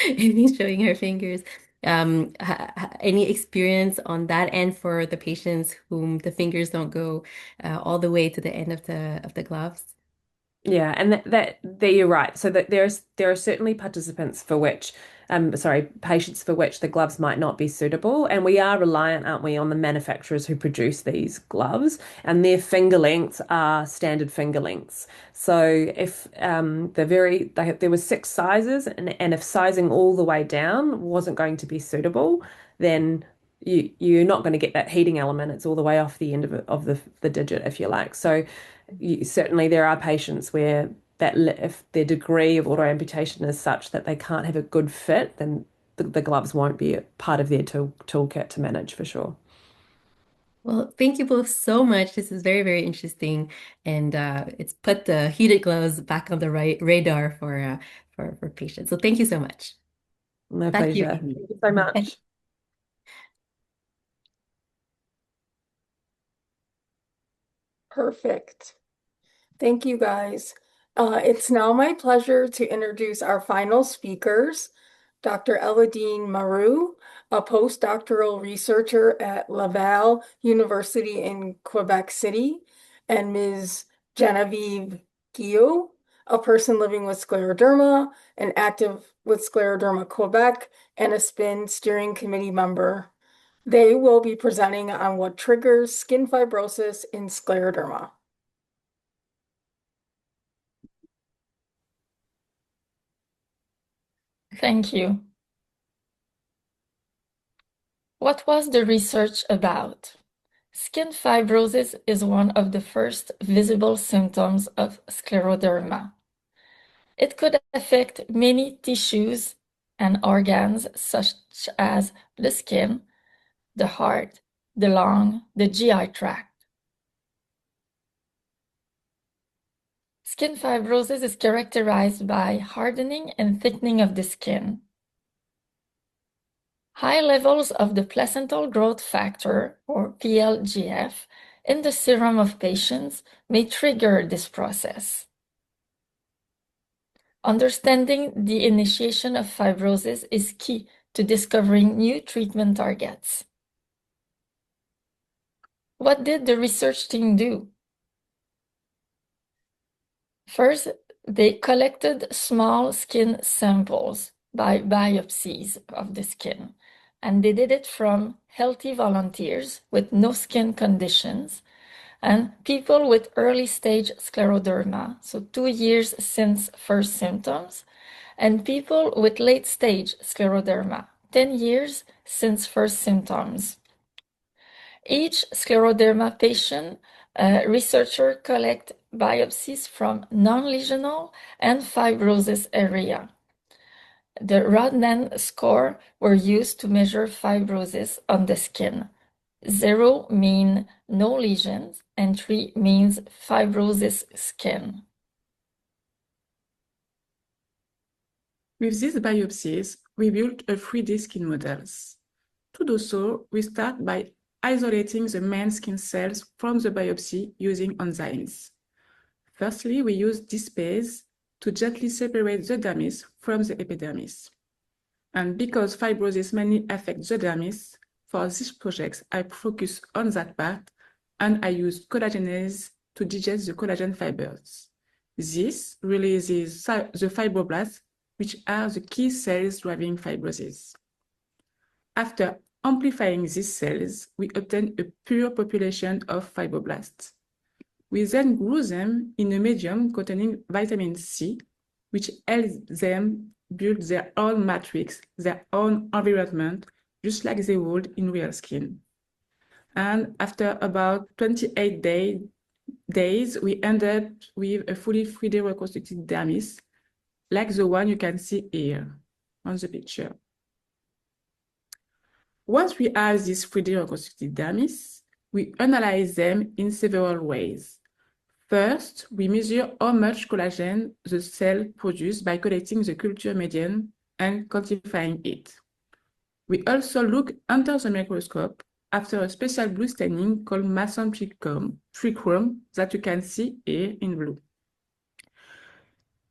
A: Amy's showing her fingers? Any experience on that end for the patients whom the fingers don't go all the way to the end of the gloves?
I: Yeah, and that there you're right. So that there are certainly participants for which, patients for which the gloves might not be suitable, and we are reliant, aren't we, on the manufacturers who produce these gloves, and their finger lengths are standard finger lengths. So if there were six sizes, and if sizing all the way down wasn't going to be suitable, then you're not going to get that heating element. It's all the way off the end of the digit, if you like. So certainly there are patients where if their degree of auto amputation is such that they can't have a good fit, then the gloves won't be a part of their toolkit to manage for sure.
A: Well, thank you both so much. This is very, very interesting, and it's put the heated gloves back on the right radar for patients. So thank you so much.
I: My
A: Back to you,
I: pleasure.
A: Amy.
I: Thank you so much.
B: Perfect. Thank you, guys. It's now my pleasure to introduce our final speakers, Dr. Eladine Maru, a postdoctoral researcher at Laval University in Quebec City, and Ms. Genevieve Guillot, a person living with scleroderma and active with Scleroderma Quebec, and a SPIN steering committee member. They will be presenting on what triggers skin fibrosis in scleroderma.
K: Thank you. What was the research about? Skin fibrosis is one of the first visible symptoms of scleroderma. It could affect many tissues and organs such as the skin, the heart, the lung, the GI tract. Skin fibrosis is characterized by hardening and thickening of the skin. High levels of the placental growth factor, or PLGF, in the serum of patients may trigger this process. Understanding the initiation of fibrosis is key to discovering new treatment targets. What did the research team do? First, they collected small skin samples by biopsies of the skin, and they did it from healthy volunteers with no skin conditions and people with early stage scleroderma, so 2 years since first symptoms, and people with late stage scleroderma, 10 years since first symptoms. Each scleroderma patient, researcher collect biopsies from non-lesional and fibrosis area. The Rodnan score were used to measure fibrosis on the skin. 0 mean no lesions and 3 means fibrosis skin.
L: With these biopsies, we built a 3D skin models. To do so, we start by isolating the main skin cells from the biopsy using enzymes. Firstly, we use dispase to gently separate the dermis from the epidermis. And because fibrosis mainly affects the dermis, for these projects, I focus on that part and I use collagenase to digest the collagen fibers. This releases the fibroblasts, which are the key cells driving fibrosis. After amplifying these cells, we obtain a pure population of fibroblasts. We then grew them in a medium containing vitamin C, which helps them build their own matrix, their own environment, just like they would in real skin. And after about 28 days, we ended with a fully 3D reconstructed dermis, like the one you can see here on the picture. Once we have this 3D reconstructed dermis, we analyze them in several ways. First, we measure how much collagen the cell produces by collecting the culture medium and quantifying it. We also look under the microscope after a special blue staining called Masson trichrome that you can see here in blue.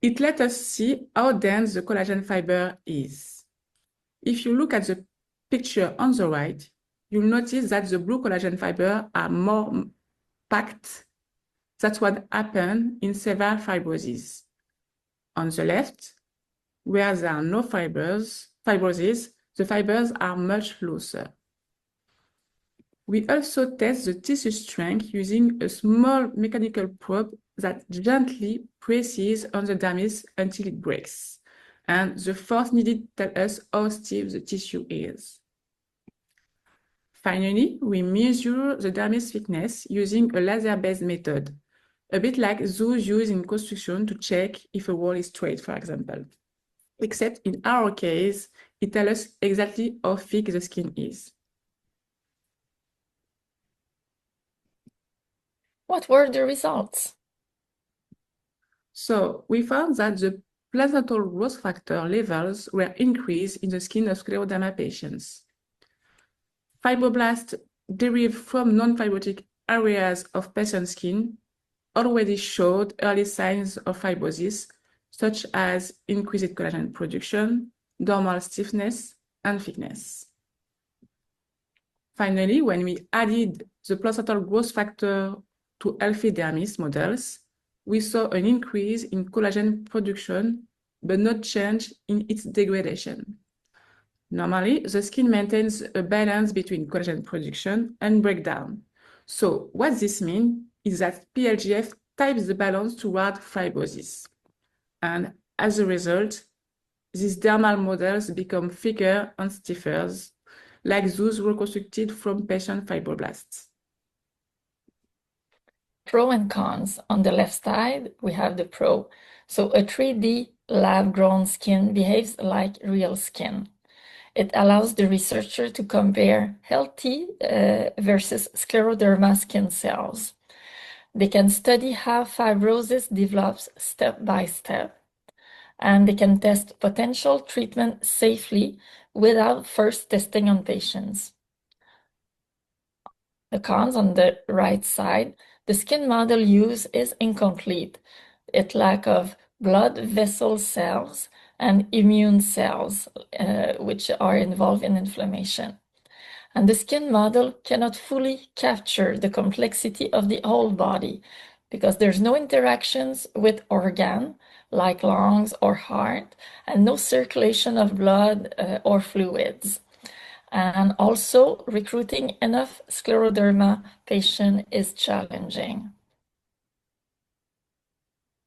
L: It lets us see how dense the collagen fiber is. If you look at the picture on the right, you'll notice that the blue collagen fibers are more packed. That's what happened in severe fibrosis. On the left, where there are no fibrosis, the fibers are much looser. We also test the tissue strength using a small mechanical probe that gently presses on the dermis until it breaks. And the force needed tells us how stiff the tissue is. Finally, we measure the dermis thickness using a laser-based method, a bit like those used in construction to check if a wall is straight, for example. Except in our case, it tells us exactly how thick the skin is.
K: What were the results?
L: So we found that the placental growth factor levels were increased in the skin of scleroderma patients. Fibroblasts derived from non-fibrotic areas of patient skin already showed early signs of fibrosis, such as increased collagen production, dermal stiffness, and thickness. Finally, when we added the placental growth factor to healthy dermis models, we saw an increase in collagen production, but not change in its degradation. Normally, the skin maintains a balance between collagen production and breakdown. So what this means is that PLGF tips the balance toward fibrosis. And as a result, these dermal models become thicker and stiffer, like those reconstructed from patient fibroblasts.
K: Pro and cons. On the left side, we have the pro. So a 3D lab-grown skin behaves like real skin. It allows the researcher to compare healthy versus scleroderma skin cells. They can study how fibrosis develops step by step, and they can test potential treatment safely without first testing on patients. The cons on the right side, the skin model used is incomplete. It lacks of blood vessel cells and immune cells, which are involved in inflammation. And the skin model cannot fully capture the complexity of the whole body because there's no interactions with organ like lungs or heart, and no circulation of blood or fluids. And also, recruiting enough scleroderma patient is challenging.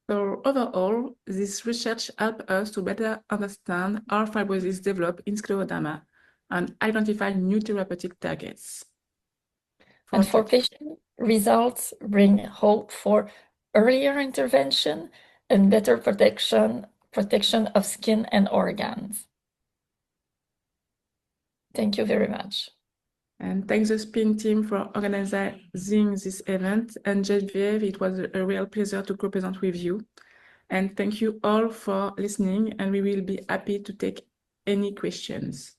L: So overall, this research helped us to better understand how fibrosis develop in scleroderma and identify new therapeutic targets.
K: And for patients, results bring hope for earlier intervention, and better protection of skin and organs. Thank you very much.
L: And thanks the SPIN team for organizing this event. And Geneviève, it was a real pleasure to co-present with you. And thank you all for listening, and we will be happy to take any questions.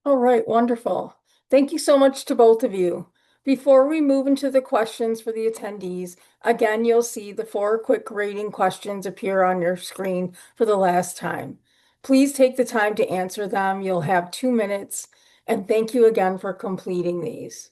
B: All right, wonderful. Thank you so much to both of you. Before we move into the questions for the attendees, again, you'll see the 4 quick rating questions appear on your screen for the last time. Please take the time to answer them. You'll have 2 minutes, and thank you again for completing these.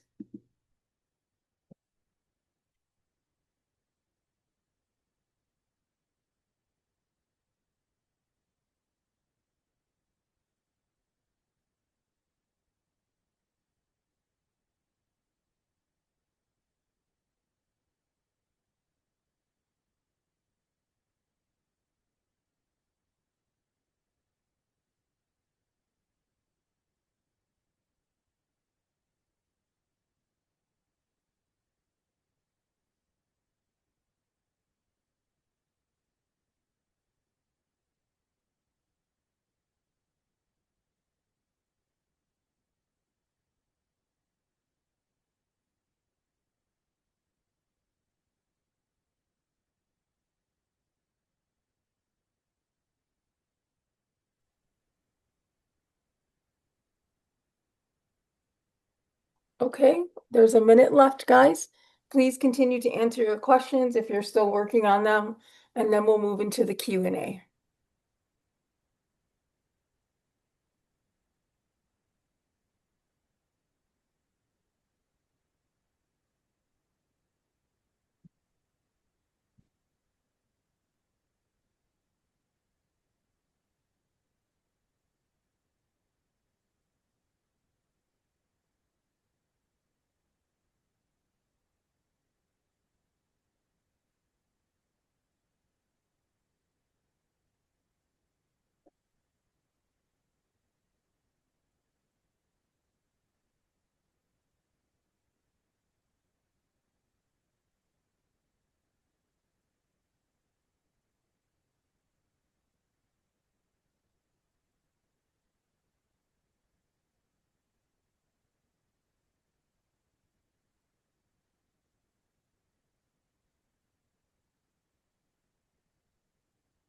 B: Okay, there's a minute left, guys. Please continue to answer your questions if you're still working on them, and then we'll move into the Q&A.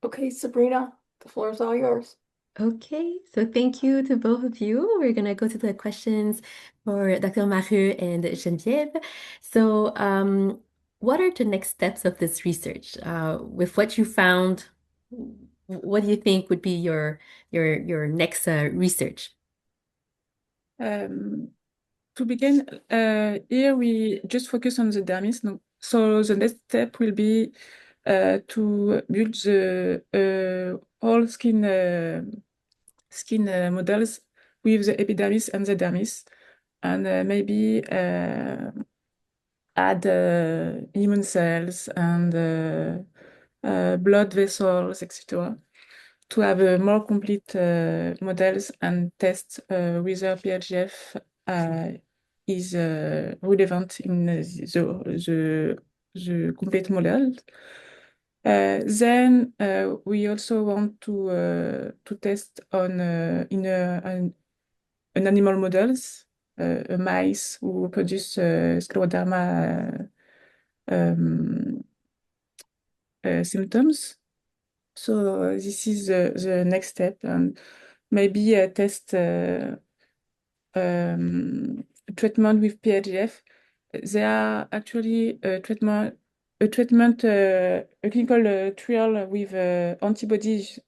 B: Okay, Sabrina, the floor is all yours.
A: Okay, so thank you to both of you. We're gonna go to the questions for Dr. Maru and Geneviève. So, what are the next steps of this research? With what you found, what do you think would be your next research?
L: To begin, here we just focus on the dermis. No? So the next step will be to build the whole skin models with the epidermis and the dermis, and maybe add immune cells and blood vessels, etc., to have more complete models and test whether PLGF is relevant in the complete model. Then we also want to test on an animal models, mice who produce scleroderma symptoms. So this is the next step, and maybe test treatment with PLGF. There are actually a clinical trial with antibodies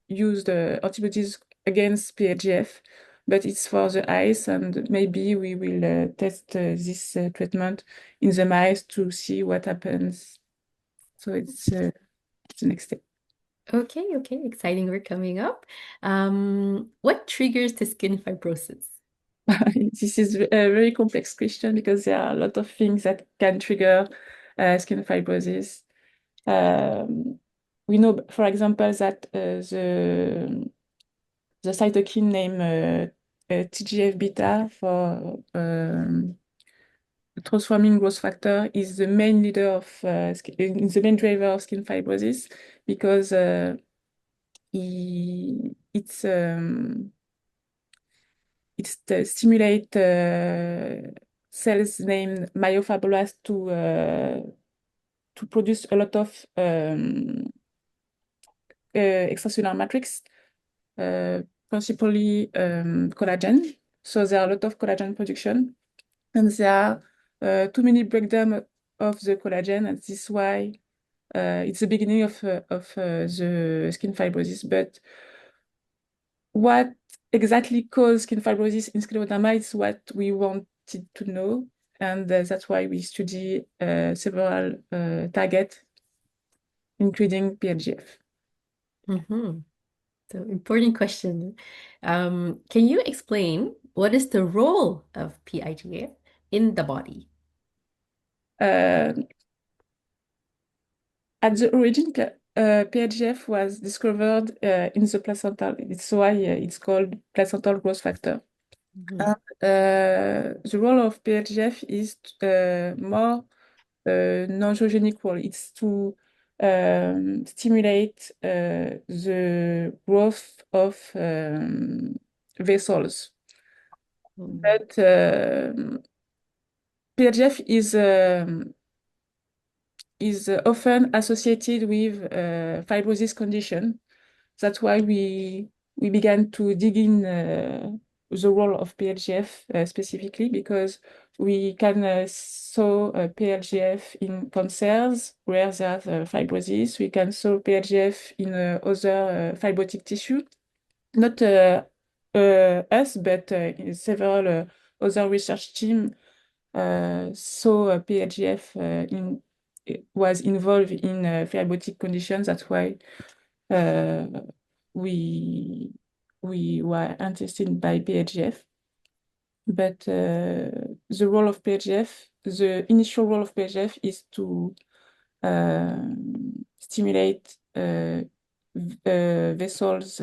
L: used antibodies against PLGF, but it's for the eyes, and maybe we will test this treatment in the mice to see what happens. So it's the next step.
A: Okay, exciting work coming up. What triggers the skin fibrosis?
L: This is a very complex question because there are a lot of things that can trigger skin fibrosis. We know, for example, that the cytokine named TGF beta for transforming growth factor is the main leader of is the main driver of skin fibrosis because it stimulate cells named myofibroblasts to produce a lot of extracellular matrix, principally collagen. So there are a lot of collagen production, and there are too many breakdown of the collagen, and this is why it's the beginning of the skin fibrosis. But what exactly causes skin fibrosis in scleroderma is what we wanted to know, and that's why we study several targets, including PLGF.
A: So important question. Can you explain what is the role of PIGF in the body?
L: At the origin, PIGF was discovered in the placental. It's why it's called placental growth factor. And, the role of PIGF is more non-geogenic role. It's to stimulate the growth of vessels. But PIGF is often associated with fibrosis condition. That's why we began to dig in the role of PLGF specifically because we can saw PLGF in cancers where there's fibrosis. We can saw PLGF in other fibrotic tissue, not us, but several other research teams saw PLGF was involved in fibrotic conditions. That's why we were interested by PLGF. But the role of PLGF, the initial role of PLGF is to stimulate vessels,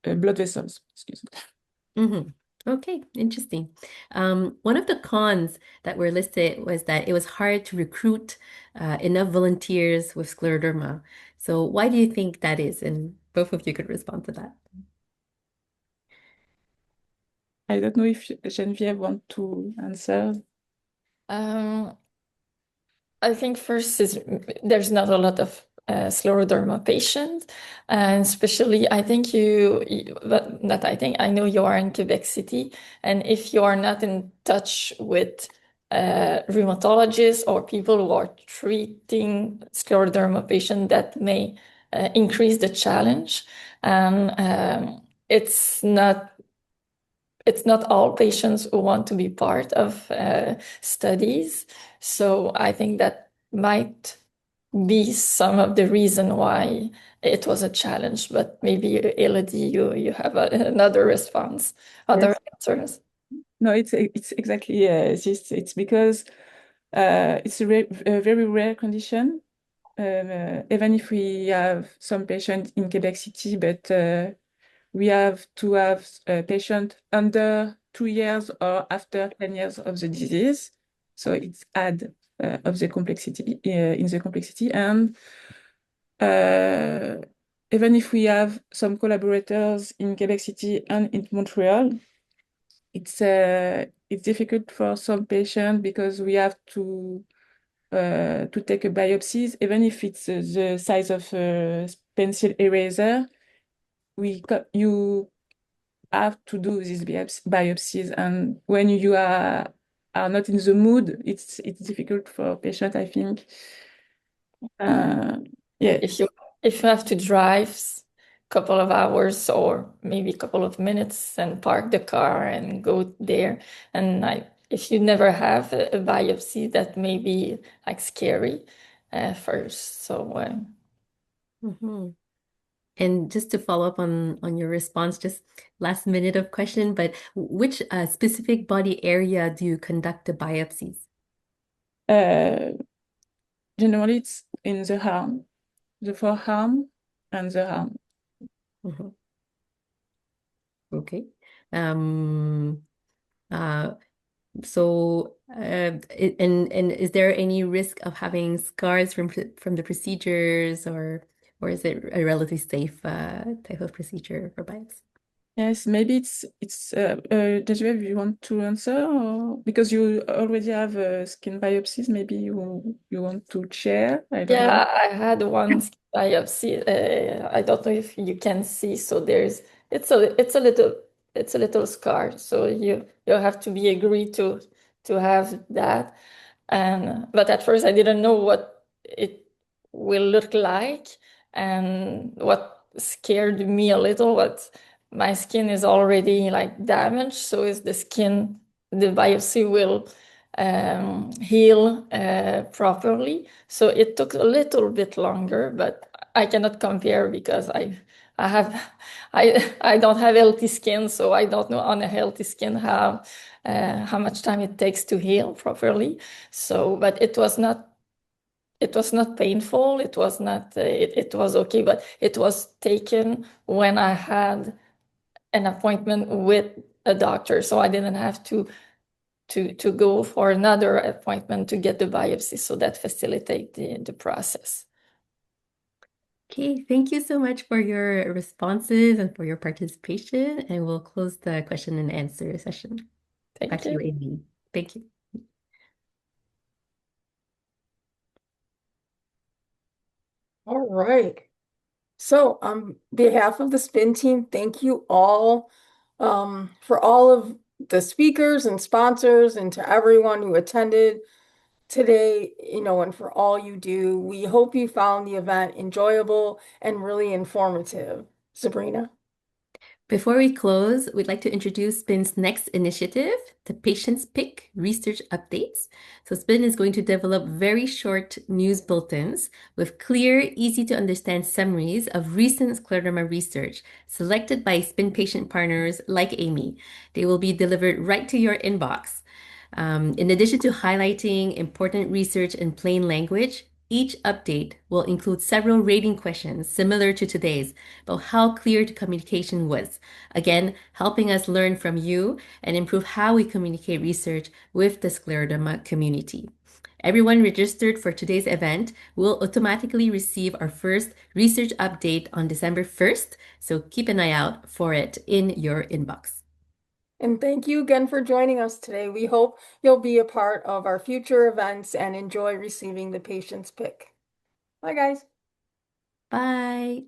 L: blood vessels, excuse me.
A: Okay, interesting. One of the cons that were listed was that it was hard to recruit enough volunteers with scleroderma. So why do you think that is? And both of you could respond to that.
L: I don't know if Geneviève want to answer.
K: I think first is there's not a lot of scleroderma patients, and especially I think but not I think I know you are in Quebec City, and if you are not in touch with rheumatologists or people who are treating scleroderma patients, that may increase the challenge, and it's not all patients who want to be part of studies. So I think that might be some of the reason why it was a challenge. But maybe Elodie, you have another response, other answers.
L: No, it's exactly this. It's because it's a very rare condition. Even if we have some patients in Quebec City, but we have to have a patient under 2 years or after 10 years of the disease. So it's add of the complexity in the complexity. And even if we have some collaborators in Quebec City and in Montreal, it's difficult for some patients because we have to take a biopsies, even if it's the size of a pencil eraser. You have to do these biopsies, and when you are not in the mood, it's difficult for patient, I think. Yeah.
K: If you have to drive a couple of hours or maybe a couple of minutes and park the car and go there, and if you never have a biopsy, that may be like scary first. So.
A: And just to follow up on your response, just last minute of question, but which specific body area do you conduct the biopsies?
L: Generally, it's in the arm, the forearm and the arm.
A: Okay. Um, uh, and is there any risk of having scars from the procedures, or is it a relatively safe type of procedure for biopsy?
L: Yes, maybe it's Desiree, you want to answer, or because you already have skin biopsies, maybe you want to share? I don't know.
K: Yeah, I had one skin biopsy. I don't know if you can see. So it's a little scar. So you have to be agreed to have that. And but at first I didn't know what it will look like, and what scared me a little. What my skin is already like damaged, so is the skin. The biopsy will heal properly. So it took a little bit longer, but I cannot compare because I have I don't have healthy skin, so I don't know on a healthy skin how much time it takes to heal properly. So, but it was not painful. It was not it was okay, but it was taken when I had an appointment with a doctor, so I didn't have to go for another appointment to get the biopsy, so that facilitate the process.
A: Okay, thank you so much for your responses and for your participation, and we'll close the question and answer session. Back
K: Thank
A: to you,
K: you.
A: Amy. Thank you.
B: All right. So on behalf of the SPIN team, thank you all for all of the speakers and sponsors, and to everyone who attended today, and for all you do. We hope you found the event enjoyable and really informative. Sabrina.
A: Before we close, we'd like to introduce SPIN's next initiative, the Patient's Pick Research Updates. So SPIN is going to develop very short news bulletins with clear, easy to understand summaries of recent scleroderma research selected by SPIN patient partners like Amy. They will be delivered right to your inbox. In addition to highlighting important research in plain language, each update will include several rating questions similar to today's about how clear the communication was. Again, helping us learn from you and improve how we communicate research with the scleroderma community. Everyone registered for today's event will automatically receive our first research update on December 1st, so keep an eye out for it in your inbox.
B: And thank you again for joining us today. We hope you'll be a part of our future events and enjoy receiving the patient's pick. Bye, guys.
A: Bye.